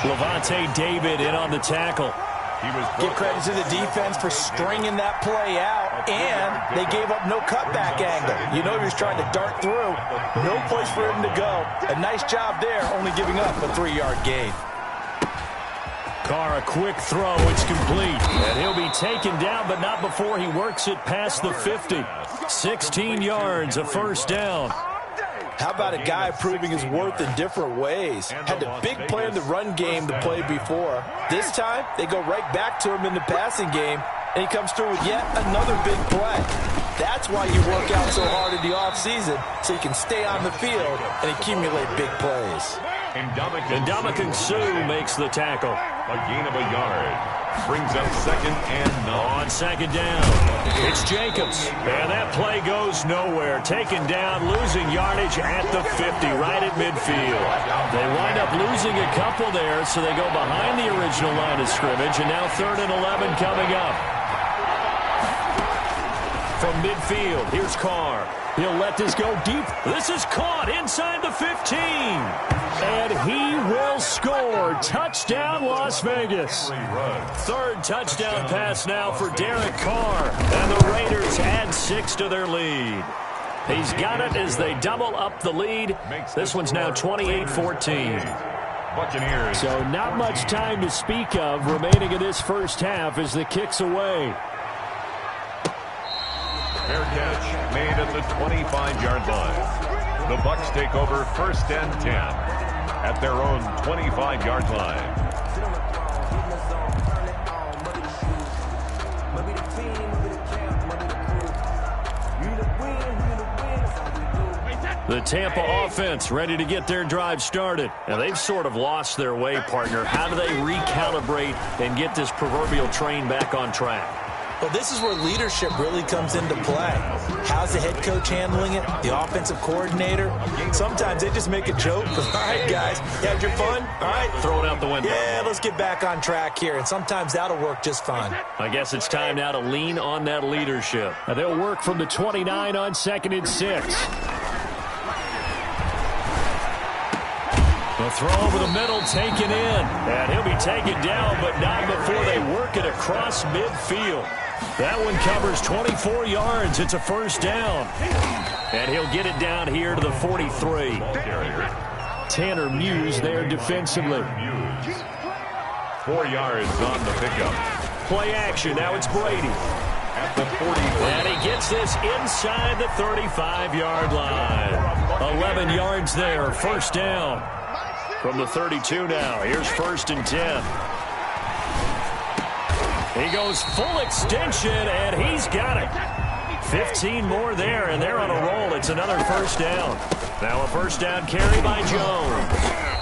Levante David in on the tackle. Give credit to the defense for stringing that play out, and they gave up no cutback angle. You know he was trying to dart through. No place for him to go. A nice job there, only giving up a 3-yard gain. Carr, a quick throw. It's complete. And he'll be taken down, but not before he works it past the 50. 16 yards, a 1st down. How about a guy proving his worth in different ways? Had the big play in the run game the play before. This time, they go right back to him in the passing game, and he comes through with yet another big play. That's why you work out so hard in the offseason, so you can stay on the field and accumulate big plays. Ndamukong Suh makes the tackle. A gain of a yard. Brings up 2nd and 9. On 2nd down, it's Jacobs. And that play goes nowhere. Taken down, losing yardage at the 50, right at midfield. They wind up losing a couple there, so they go behind the original line of scrimmage, and now 3rd and 11 coming up. From midfield, here's Carr. He'll let this go deep. This is caught inside the 15. And he will score. Touchdown, Las Vegas. 3rd touchdown pass now for Derek Carr. And the Raiders add 6 to their lead. He's got it as they double up the lead. This one's now 28-14. Buccaneers. So not much time to speak of remaining in this 1st half as the kick's away. Fair catch made at the 25-yard line. The Bucs take over 1st and 10 at their own 25-yard line. The Tampa offense ready to get their drive started. And they've sort of lost their way, partner. How do they recalibrate and get this proverbial train back on track? Well, this is where leadership really comes into play. How's the head coach handling it? The offensive coordinator? Sometimes they just make a joke. All right, guys, you had your fun? All right. Throw it out the window. Yeah, let's get back on track here. And sometimes that'll work just fine. I guess it's time now to lean on that leadership. Now they'll work from the 29 on 2nd and 6. The throw over the middle, taken in. And he'll be taken down, but not before they work it across midfield. That one covers 24 yards. It's a 1st down. And he'll get it down here to the 43. Tanner Muse there defensively. 4 yards on the pickup. Play action. Now it's Brady. At the 40. And he gets this inside the 35-yard line. 11 yards there. 1st down. From the 32 now. Here's 1st and 10. He goes full extension, and he's got it. 15 more there, and they're on a roll. It's another 1st down. Now a 1st down carry by Jones.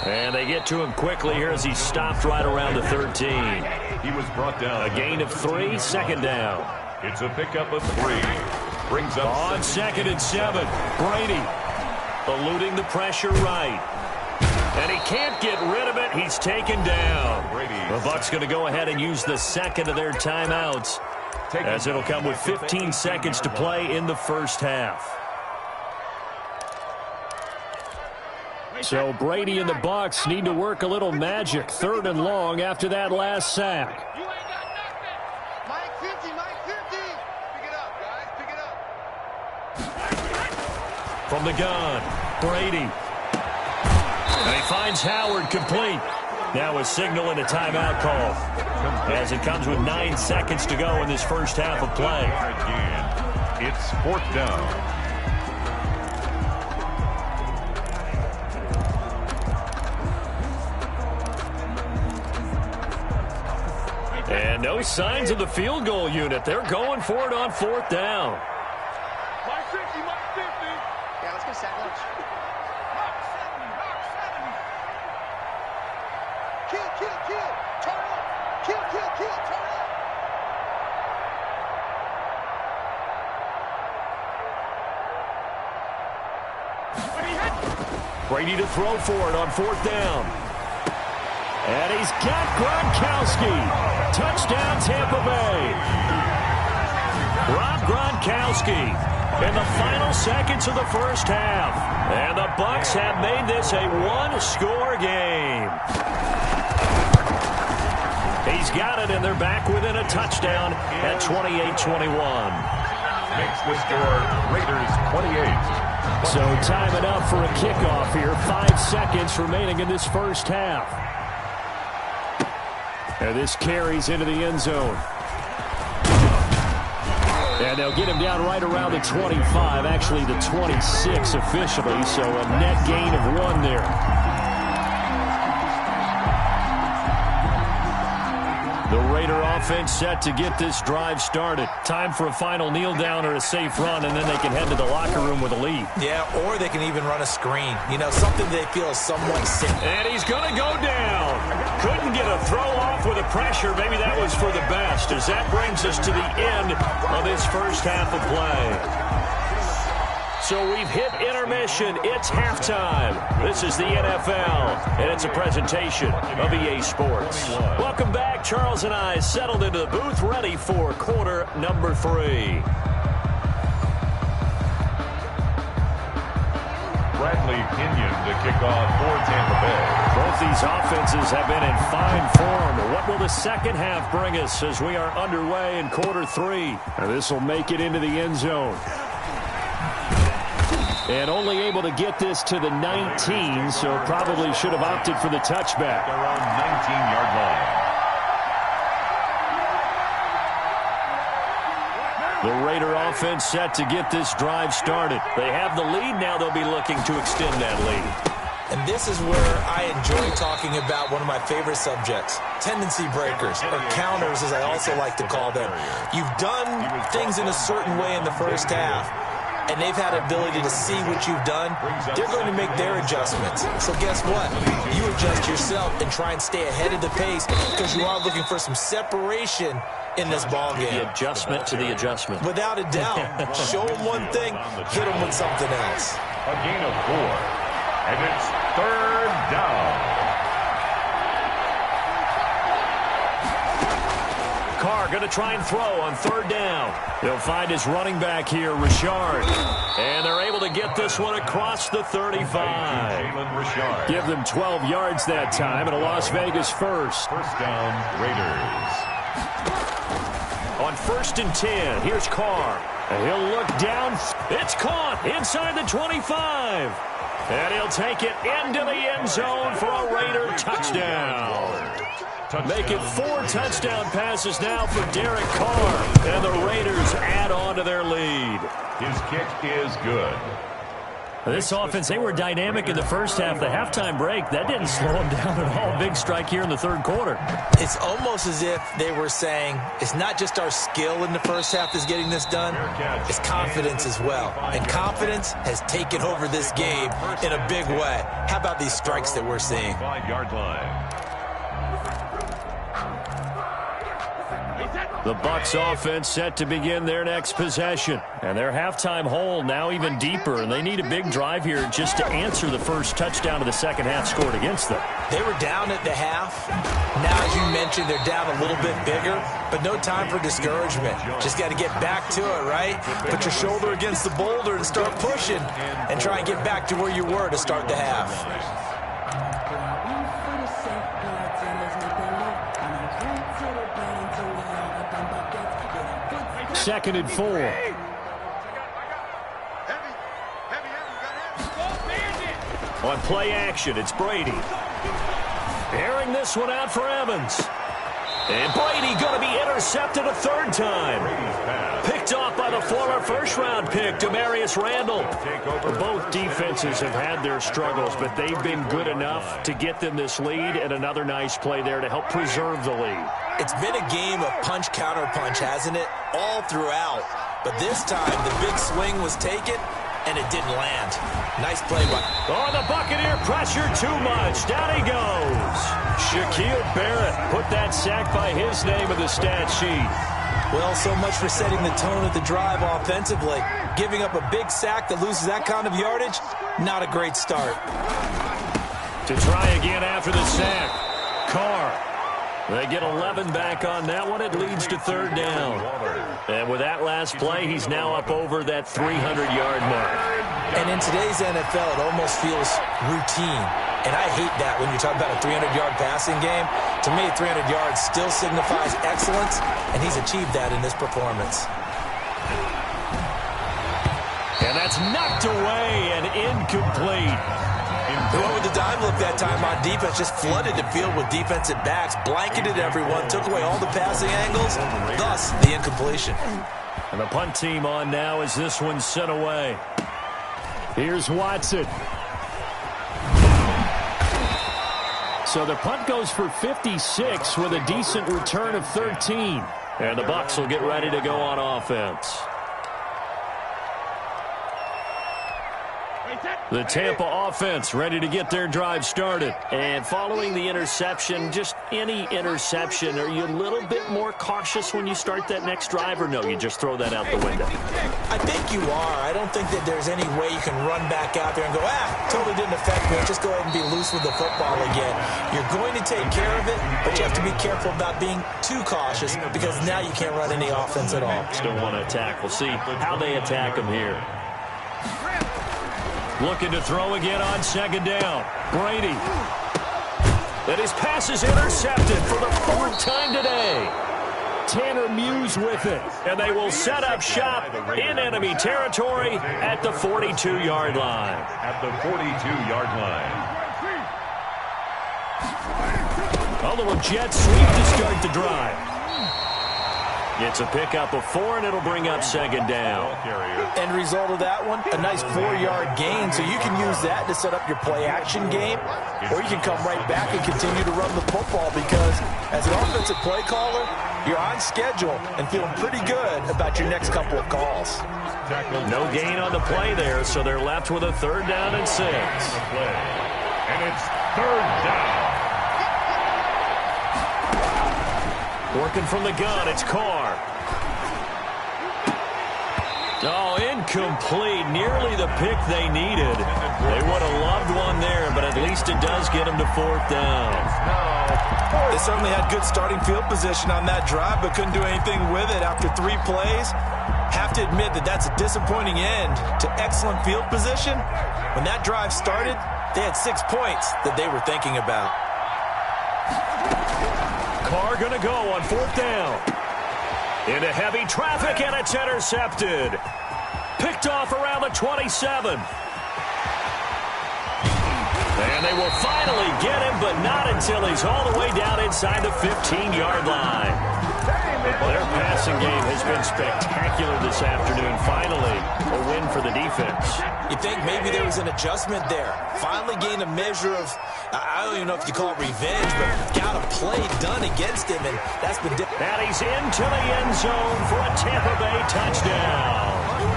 And they get to him quickly here as he's stopped right around the 13. He was brought down. A gain of 3, 2nd down. It's a pickup of 3. Brings up on 2nd and 7. Brady eluding the pressure right. And he can't get rid of it. He's taken down. The Bucs going to go ahead and use the 2nd of their timeouts, as it'll come with 15 seconds to play in the 1st half. So Brady and the Bucs need to work a little magic. 3rd and long after that last sack. You ain't got nothing. Mike 50, Mike 50. Pick it up, guys. Pick it up. From the gun, Brady. And he finds Howard complete. Now a signal and a timeout call, as it comes with 9 seconds to go in this first half of play. It's 4th down. And no signs of the field goal unit. They're going for it on 4th down. Mike 50, Mike 50. Yeah, let's go sack lunch. Mark 70, Mark 70. Kill, kill, kill. Turn it up. Kill, kill, kill. Turn it up. Brady to throw for it on 4th down. And he's got Gronkowski. Touchdown, Tampa Bay. Rob Gronkowski in the final seconds of the first half. And the Bucs have made this a one-score game. He's got it, and they're back within a touchdown at 28-21. Makes the score Raiders 28. So time it up for a kickoff here. 5 seconds remaining in this first half. And this carries into the end zone. And they'll get him down right around the 25, actually the 26 officially, so a net gain of 1 there. The Raider offense set to get this drive started. Time for a final kneel down or a safe run, and then they can head to the locker room with a lead. Yeah, or they can even run a screen. You know, something they feel is somewhat safe. And he's going to go down. Couldn't get a throw off with the pressure. Maybe that was for the best, as that brings us to the end of this first half of play. So we've hit intermission. It's halftime. This is the NFL, and it's a presentation of EA Sports. Welcome back. Charles and I settled into the booth, ready for quarter number 3. Bradley Pinion to kick off for Tampa Bay. Both these offenses have been in fine form. What will the second half bring us as we are underway in quarter 3? And this will make it into the end zone. And only able to get this to the 19, so probably should have opted for the touchback. Around 19-yard line. The Raider offense set to get this drive started. They have the lead. Now they'll be looking to extend that lead. And this is where I enjoy talking about one of my favorite subjects, tendency breakers, or counters as I also like to call them. You've done things in a certain way in the first half, and they've had ability to see what you've done. They're going to make their adjustments. So guess what? You adjust yourself and try and stay ahead of the pace because you are looking for some separation in this ball game. The adjustment to the adjustment. Without a doubt. Show them one thing, hit them with something else. A gain of 4. And it's 3rd down. Carr going to try and throw on 3rd down. They'll find his running back here, Richard. And they're able to get this one across the 35. Give them 12 yards that time and a Las Vegas first. First down, Raiders. On 1st and 10, here's Carr. And he'll look down. It's caught inside the 25. And he'll take it into the end zone for a Raider touchdown. Make it 4 touchdown passes now for Derek Carr. And the Raiders add on to their lead. His kick is good. This offense, they were dynamic in the first half. The halftime break, that didn't slow them down at all. Big strike here in the 3rd quarter. It's almost as if they were saying, it's not just our skill in the first half that's getting this done, it's confidence as well. And confidence has taken over this game in a big way. How about these strikes that we're seeing? 5-yard line. The Bucs offense set to begin their next possession. And their halftime hole now even deeper. And they need a big drive here just to answer the first touchdown of the second half scored against them. They were down at the half. Now, as you mentioned, they're down a little bit bigger. But no time for discouragement. Just got to get back to it, right? Put your shoulder against the boulder and start pushing. And try and get back to where you were to start the half. 2nd and 4. On play action, it's Brady. Airing this one out for Evans. And Brady going to be intercepted a third time. Picked off by the former first-round pick, Demarius Randall. Both defenses have had their struggles, but they've been good enough to get them this lead, and another nice play there to help preserve the lead. It's been a game of punch-counter-punch, hasn't it? All throughout. But this time, the big swing was taken, and it didn't land. Nice play by... Oh, the Buccaneer pressure too much. Down he goes. Shaquille Barrett put that sack by his name in the stat sheet. Well, so much for setting the tone of the drive offensively. Giving up a big sack that loses that kind of yardage, not a great start. To try again after the sack. Carr. They get 11 back on that one. It leads to third down. And with that last play, he's now up over that 300-yard mark. And in today's NFL, it almost feels routine. And I hate that when you talk about a 300-yard passing game. To me, 300 yards still signifies excellence, and he's achieved that in this performance. And that's knocked away and incomplete. They went with the dime look that time on defense, just flooded the field with defensive backs, blanketed everyone, took away all the passing angles, thus the incompletion. And the punt team on now as this one's sent away. Here's Watson. So the punt goes for 56 with a decent return of 13. And the Bucs will get ready to go on offense. The Tampa offense ready to get their drive started. And following the interception, just any interception, are you a little bit more cautious when you start that next drive, or no, you just throw that out the window? I think you are. I don't think that there's any way you can run back out there and go, totally didn't affect me. Just go ahead and be loose with the football again. You're going to take care of it, but you have to be careful about being too cautious because now you can't run any offense at all. Still want to attack. We'll see how they attack them here. Looking to throw again on second down. Brady. And his pass is intercepted for the fourth time today. Tanner Muse with it. And they will set up shop in enemy territory at the 42-yard line. At the 42-yard line. A little jet sweep to start the drive. It's a pickup of 4, and it'll bring up second down. End result of that one, a nice 4-yard gain, so you can use that to set up your play-action game, or you can come right back and continue to run the football because as an offensive play caller, you're on schedule and feeling pretty good about your next couple of calls. No gain on the play there, so they're left with a third down and 6. And it's third down. Working from the gun, it's Carr. Oh, incomplete. Nearly the pick they needed. They would have loved one there, but at least it does get them to fourth down. They certainly had good starting field position on that drive, but couldn't do anything with it after 3 plays. Have to admit that that's a disappointing end to excellent field position. When that drive started, they had 6 points that they were thinking about. Carr going to go on fourth down. Into heavy traffic, and it's intercepted. Picked off around the 27. And they will finally get him, but not until he's all the way down inside the 15-yard line. Their passing game has been spectacular this afternoon. Finally, a win for the defense. You think maybe there was an adjustment there. Finally gained a measure of, I don't even know if you call it revenge, but got a play done against him, and that's been different. And he's into the end zone for a Tampa Bay touchdown.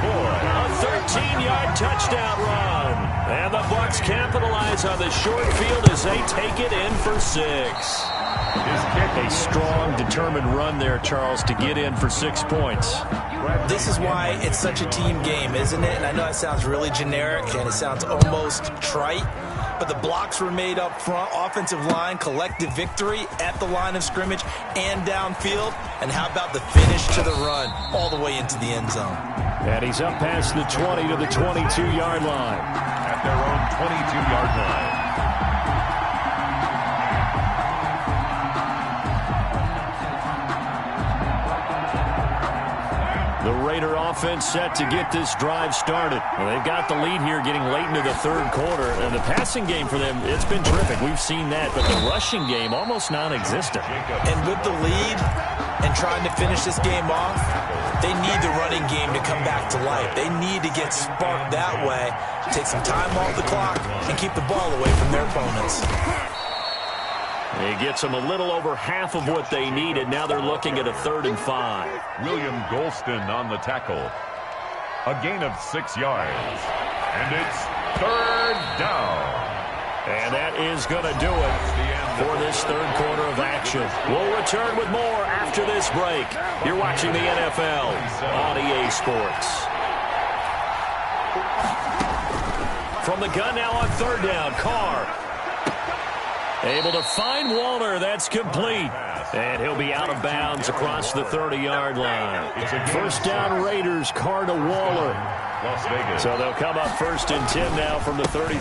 A 13-yard touchdown run. And the Bucs capitalize on the short field as they take it in for 6. A strong, determined run there, Charles, to get in for 6 points. This is why it's such a team game, isn't it? And I know it sounds really generic and it sounds almost trite, but the blocks were made up front, offensive line, collective victory at the line of scrimmage and downfield. And how about the finish to the run all the way into the end zone? And he's up past the 20 to the 22-yard line. At their own 22-yard line. The Raider offense set to get this drive started. Well, they've got the lead here getting late into the third quarter. And the passing game for them, it's been terrific. We've seen that. But the rushing game, almost non-existent. And with the lead and trying to finish this game off, they need the running game to come back to life. They need to get sparked that way, take some time off the clock, and keep the ball away from their opponents. It gets them a little over half of what they needed. Now they're looking at a 3rd and 5. William Golston on the tackle. A gain of 6 yards. And it's 3rd down. And that is going to do it for this third quarter of action. We'll return with more after this break. You're watching the NFL on EA Sports. From the gun now on 3rd down, Carr. Able to find Waller. That's complete. And he'll be out of bounds across the 30-yard line. First down Raiders, Carr to Waller. Las Vegas. So they'll come up 1st and 10 now from the 33.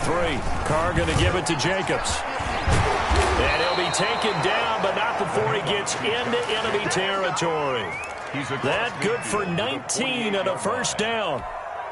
Carr going to give it to Jacobs. And he'll be taken down, but not before he gets into enemy territory. That good for 19 and a 1st down.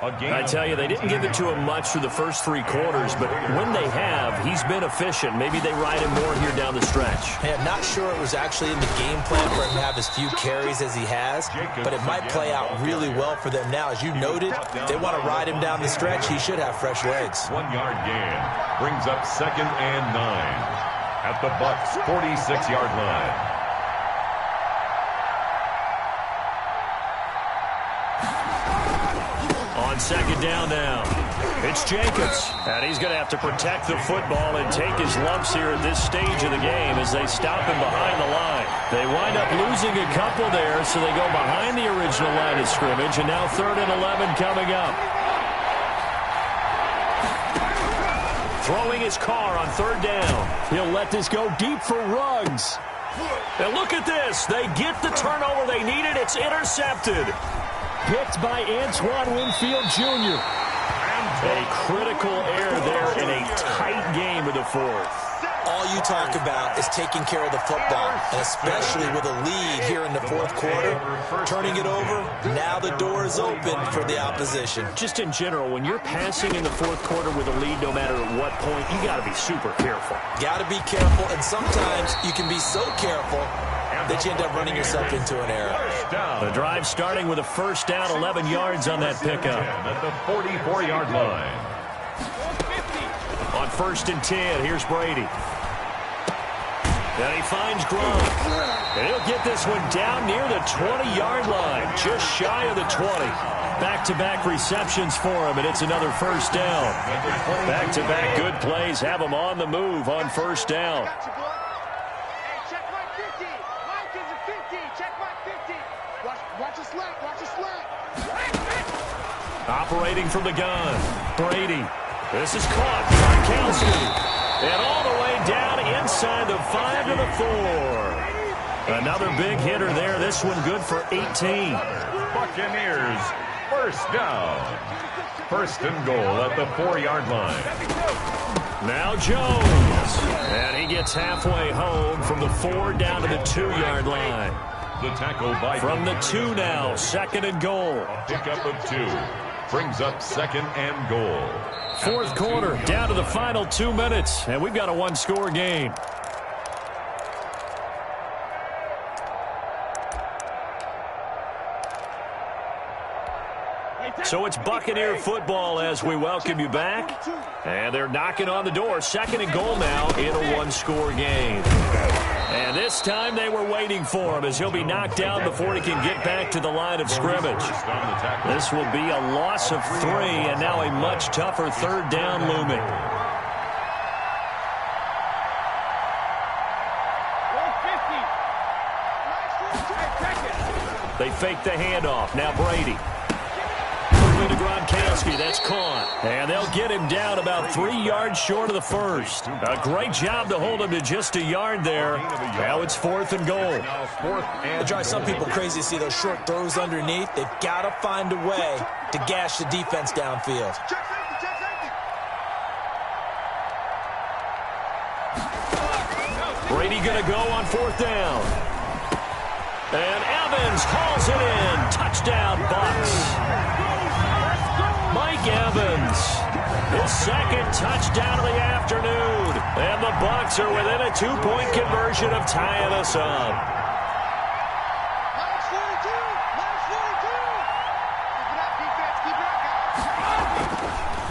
I tell you, they didn't give it to him much through the first 3 quarters, but when they have, he's been efficient. Maybe they ride him more here down the stretch. Yeah, not sure it was actually in the game plan for him to have as few carries as he has, but it might play out really well for them now. As you noted, if they want to ride him down the stretch, he should have fresh legs. 1-yard gain brings up 2nd and 9 at the Bucs' 46-yard line. On 2nd down now, it's Jacobs. And he's going to have to protect the football and take his lumps here at this stage of the game as they stop him behind the line. They wind up losing a couple there, so they go behind the original line of scrimmage, and now 3rd and 11 coming up. Throwing his Carr on 3rd down. He'll let this go deep for Ruggs. And look at this. They get the turnover they needed. It's intercepted. Picked by Antoine Winfield Jr. A critical error there in a tight game of the 4th. All you talk about is taking care of the football, and especially with a lead here in the 4th quarter, turning it over, now the door is open for the opposition. Just in general, when you're passing in the 4th quarter with a lead, no matter at what point, you got to be super careful. Got to be careful, and sometimes you can be so careful that you end up running yourself into an error. The drive starting with a 1st down, 11 yards on that pickup. At the 44-yard line. On 1st and 10, here's Brady. And he finds Gronk. And he'll get this one down near the 20-yard line, just shy of the 20. Back-to-back receptions for him, and it's another 1st down. Back-to-back good plays have him on the move on 1st down. Operating from the gun, Brady. This is caught. Gronkowski. And all the way down inside the 5 to the 4. Another big hitter there. This one good for 18. Buccaneers, 1st down. 1st and goal at the 4-yard line. Now Jones. And he gets halfway home from the 4 down to the 2-yard line. The tackle by from the 2 now, 2nd and goal. A pickup of 2 brings up 2nd and goal. 4th quarter, down to the final 2 minutes, and we've got a 1-score game. So it's Buccaneer football as we welcome you back. And they're knocking on the door. 2nd and goal now in a 1-score game. And this time they were waiting for him as he'll be knocked down before he can get back to the line of scrimmage. This will be a loss of 3 and now a much tougher 3rd down looming. They fake the handoff. Now Brady. To Gronkowski, that's caught. And they'll get him down about 3 yards short of the 1st. A great job to hold him to just a yard there. Now it's 4th and goal. It drives some people crazy to see those short throws underneath. They've got to find a way to gash the defense downfield. Brady going to go on 4th down. And Evans hauls it in. Touchdown, Bucks. Mike Evans, his second touchdown of the afternoon. And the Bucks are within a 2-point conversion of tying us up.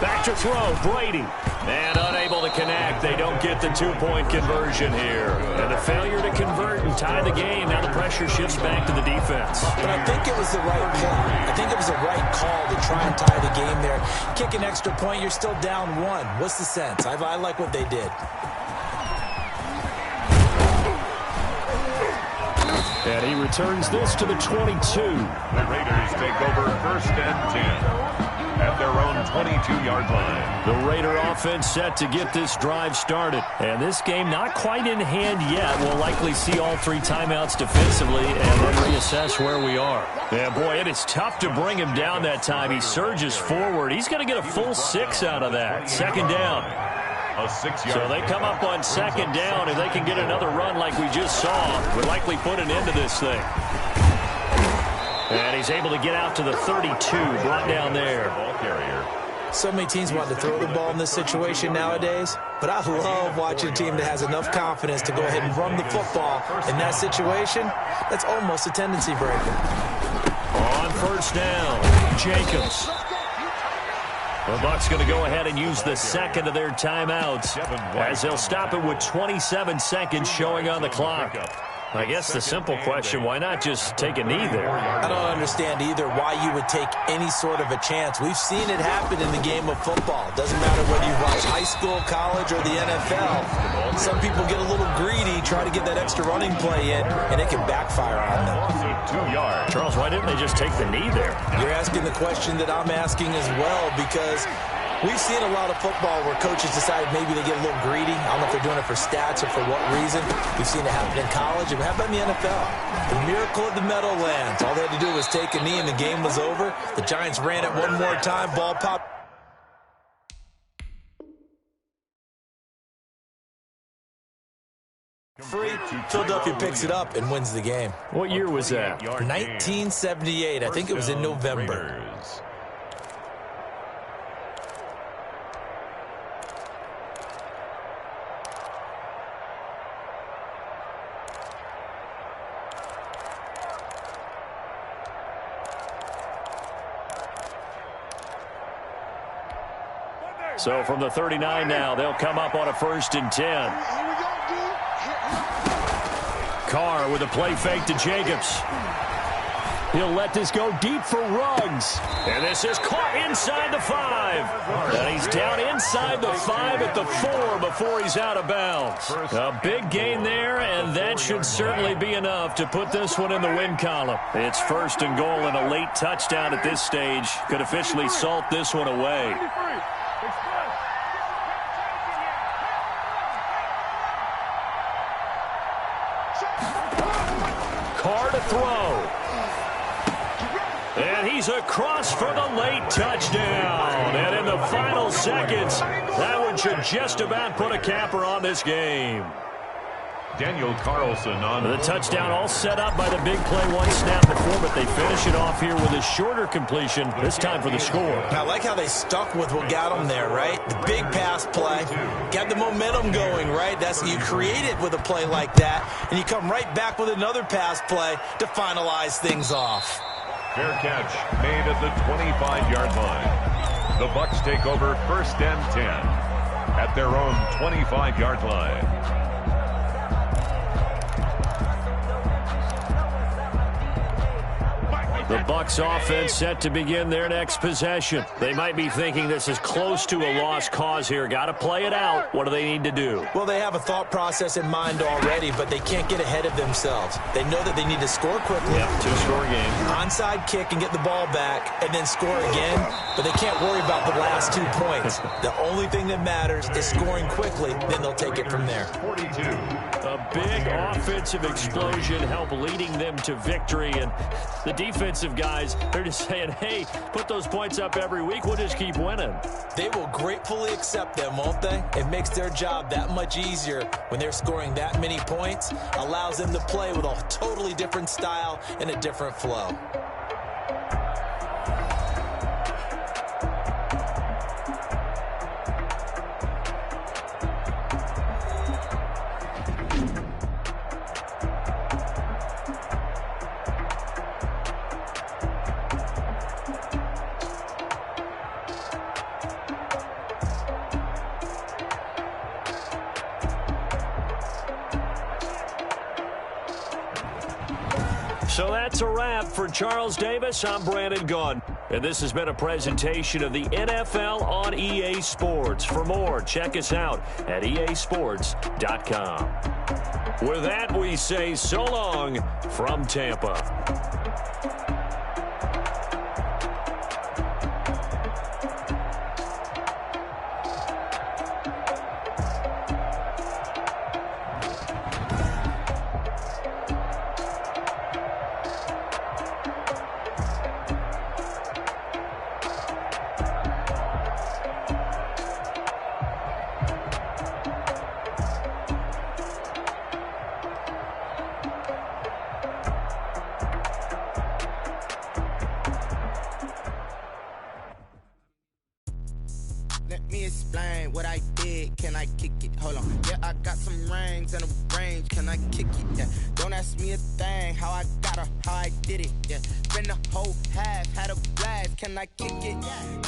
Back to throw, Brady. And unable to connect. They don't get the 2-point conversion here. And the failure to convert and tie the game. Now the pressure shifts back to the defense. But I think it was the right play. I think it was the right call to try and tie the game there. Kick an extra point, you're still down 1. What's the sense? I like what they did. And he returns this to the 22. The Raiders take over 1st and 10. At their own 22-yard line. The Raider offense set to get this drive started. And this game not quite in hand yet. We'll likely see all 3 timeouts defensively and then reassess where we are. And boy, it is tough to bring him down that time. He surges forward. He's going to get a full 6 out of that. 2nd down. A 6-yard. So they come up on 2nd down. If they can get another run like we just saw, we'll likely put an end to this thing. And he's able to get out to the 32, brought down there. So many teams want to throw the ball in this situation nowadays, but I love watching a team that has enough confidence to go ahead and run the football. In that situation, that's almost a tendency breaker. On 1st down, Jacobs. The Bucs going to go ahead and use the 2nd of their timeouts as they'll stop it with 27 seconds showing on the clock. I guess the simple question, why not just take a knee there? I don't understand either why you would take any sort of a chance. We've seen it happen in the game of football. Doesn't matter whether you watch high school, college, or the NFL. Some people get a little greedy, try to get that extra running play in, and it can backfire on them. 2 yards. Charles, why didn't they just take the knee there? You're asking the question that I'm asking as well, because we've seen a lot of football where coaches decide maybe they get a little greedy. I don't know if they're doing it for stats or for what reason. We've seen it happen in college. And how about in the NFL? The miracle of the Meadowlands. All they had to do was take a knee and the game was over. The Giants ran it one more time. Ball popped. Free. Philadelphia picks it up and wins the game. What year was that? 1978. I think it was in November. So from the 39 now, they'll come up on a 1st and 10. Carr with a play fake to Jacobs. He'll let this go deep for Ruggs. And this is caught inside the 5. And he's down inside the 5 at the 4 before he's out of bounds. A big gain there, and that should certainly be enough to put this one in the win column. It's 1st and goal, and a late touchdown at this stage could officially salt this one away. Carr to throw. And he's across for the late touchdown. And in the final seconds, that one should just about put a capper on this game. Daniel Carlson on the touchdown all set up by the big play one snap before, but they finish it off here with a shorter completion, this time for the score. I like how they stuck with what got them there, right? The big pass play, got the momentum going, right? That's you create it with a play like that, and you come right back with another pass play to finalize things off. Fair catch made at the 25-yard line. The Bucs take over 1st and 10 at their own 25-yard line. The Bucs offense set to begin their next possession. They might be thinking this is close to a lost cause here. Got to play it out. What do they need to do? Well, they have a thought process in mind already, but they can't get ahead of themselves. They know that they need to score quickly. Yep, 2-score game. Onside kick and get the ball back and then score again, but they can't worry about the last 2 points. The only thing that matters is scoring quickly, then they'll take it from there. 42. A big offensive explosion helped leading them to victory, and the defense defensive guys, they're just saying, hey, put those points up every week. We'll just keep winning. They will gratefully accept them, won't they? It makes their job that much easier when they're scoring that many points. Allows them to play with a totally different style and a different flow. So that's a wrap for Charles Davis. I'm Brandon Gaudin. And this has been a presentation of the NFL on EA Sports. For more, check us out at easports.com. With that, we say so long from Tampa. Let me explain what I did. Can I kick it? Hold on. Yeah, I got some rings and a range. Can I kick it? Yeah. Don't ask me a thing. How I got her, how I did it. Yeah. Spend the whole half, had a blast. Can I kick it?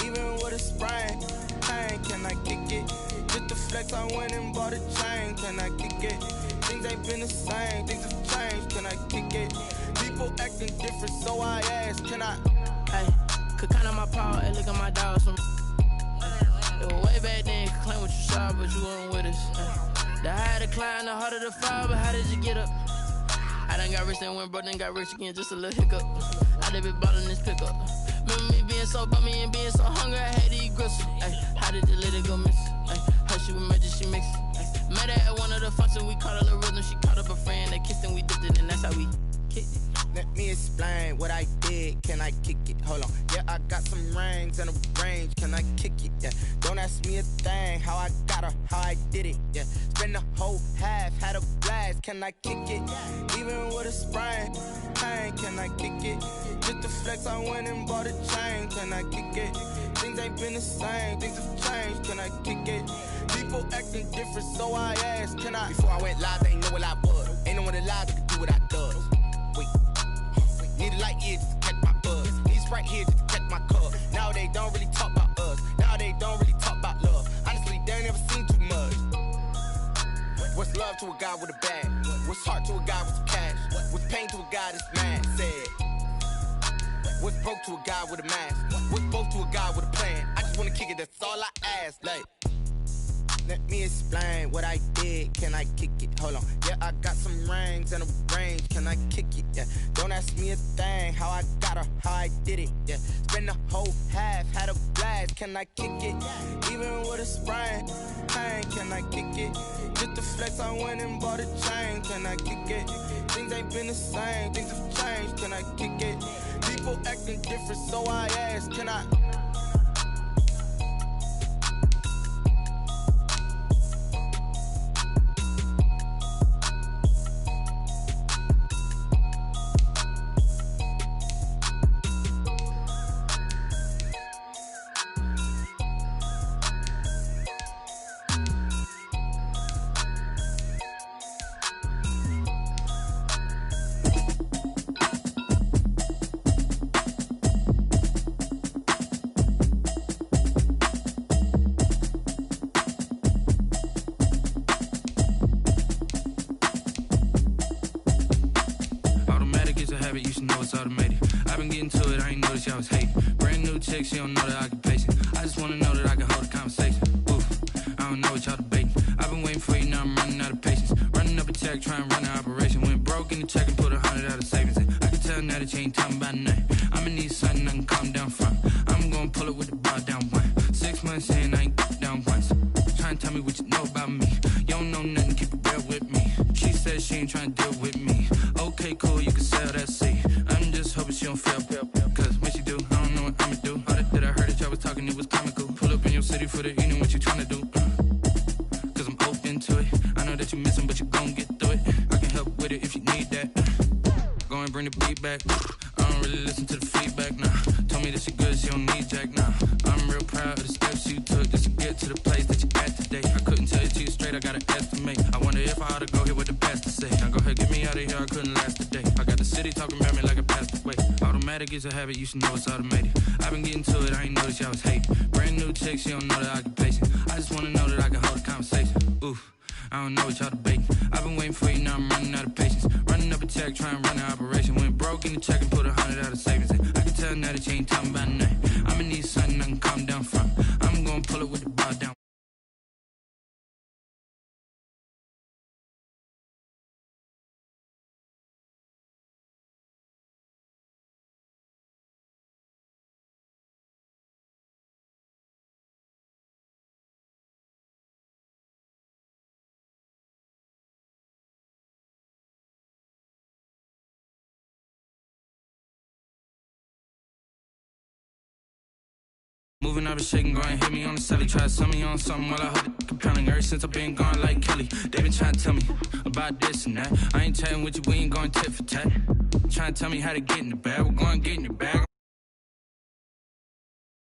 Even with a sprain. Hey, can I kick it? Just the flex, I went and bought a chain. Can I kick it? Things ain't been the same. Things have changed. Can I kick it? People acting different, so I asked. Can I? Hey, could count on my power and look at my dogs from. It was way back then, could claim what you saw, but you weren't with us. The higher the climb, the harder the fall, but how did you get up? I done got rich, then went broke, then got rich again, just a little hiccup. I done been ballin' this pickup. Remember me being so bummy and being so hungry, I had to eat gristle. Ay, how did the little go miss? Ay, her she was major, she mixed. Met her at one of the functions, we caught a little rhythm, she caught up a friend, they kissed and we dipped it, and that's how we kicked it. Let me explain what I did. Can I kick it? Hold on. Yeah, I got some rings and a range. Can I kick it? Yeah. Don't ask me a thing. How I got her, how I did it. Yeah. Spend the whole half, had a blast. Can I kick it? Even with a sprain. Hey, can I kick it? Just the flex, I went and bought a chain. Can I kick it? Things ain't been the same. Things have changed. Can I kick it? People acting different, so I asked. Can I? Before I went live, they ain't know what I was. Ain't no one alive that could do what I does. Wait. Need a light here just to catch my buzz. Need Sprite here just to catch my cup. Now they don't really talk about us. Now they don't really talk about love. Honestly, they ain't never seen too much. What's love to a guy with a bag? What's heart to a guy with some cash? What's pain to a guy that's mad? Said. What's broke to a guy with a mask? What's both to a guy with a plan? I just wanna kick it, that's all I ask. Like. Let me explain what I did. Can I kick it? Hold on. Yeah, I got some rings and a range. Can I kick it? Yeah. Don't ask me a thing. How I got her, how I did it. Yeah. Spend the whole half, had a blast. Can I kick it? Even with a sprain. Hey, can I kick it? Just the flex, I went and bought a chain. Can I kick it? Things ain't been the same. Things have changed. Can I kick it? People acting different, so I asked. Can I? You should know it's automated. I've been getting to it, I ain't noticed y'all was hating. Brand new chick, she don't know the occupation. I just wanna know that I can hold a conversation. Oof, I don't know what y'all debating. I've been waiting for you, now I'm running out of patience. Running up a check, trying to run an operation. Went broke in the check and put 100 out of savings in. I can tell now that you ain't talking about nothing. I'ma need something I can calm down from. I'm gonna pull it with the bar down one. 6 months in, I ain't down once. Trying to tell me what you know about me. You don't know nothing, keep it real with me. She said she ain't trying to deal with me. Okay, cool, you can sell that seat. I'm just hoping she don't fail. with it, you know what you tryna do. Cause I'm open to it. I know that you missing, but you gon' get through it. I can help with it if you need that. Go and bring the beat back. I don't really listen to the feedback, nah. Told me that she good, she don't need jack, nah. I'm real proud of the steps you took just to get to the place that you at today. I couldn't tell it to you straight, I gotta estimate. I wonder if I ought to go here with the pastor say. Now go ahead, get me out of here, I couldn't last a day. I got the city talking about me like a pastor way. Automatic is a habit, you should know it's automated. I've been getting to it, I ain't noticed y'all was hating. Brand new chick, she don't know the occupation. I just wanna know that I can hold a conversation. Oof. I don't know what y'all debating. I've been waiting for you, now I'm running out of patience. Running up a check, trying to run an operation. Went broke in the check and put 100 out of savings in. I can tell now that you ain't talking about nothing. I'ma need something I can calm down from. I'm gonna pull it with the bar down. Moving out of shaking, go and hit me on the celly. Try to sell me on something while I heard it compelling. Ever since I've been gone like Kelly, they been trying to tell me about this and that. I ain't chatting with you, we ain't going tit for tat. Trying to tell me how to get in the bag, we're going to get in the bag.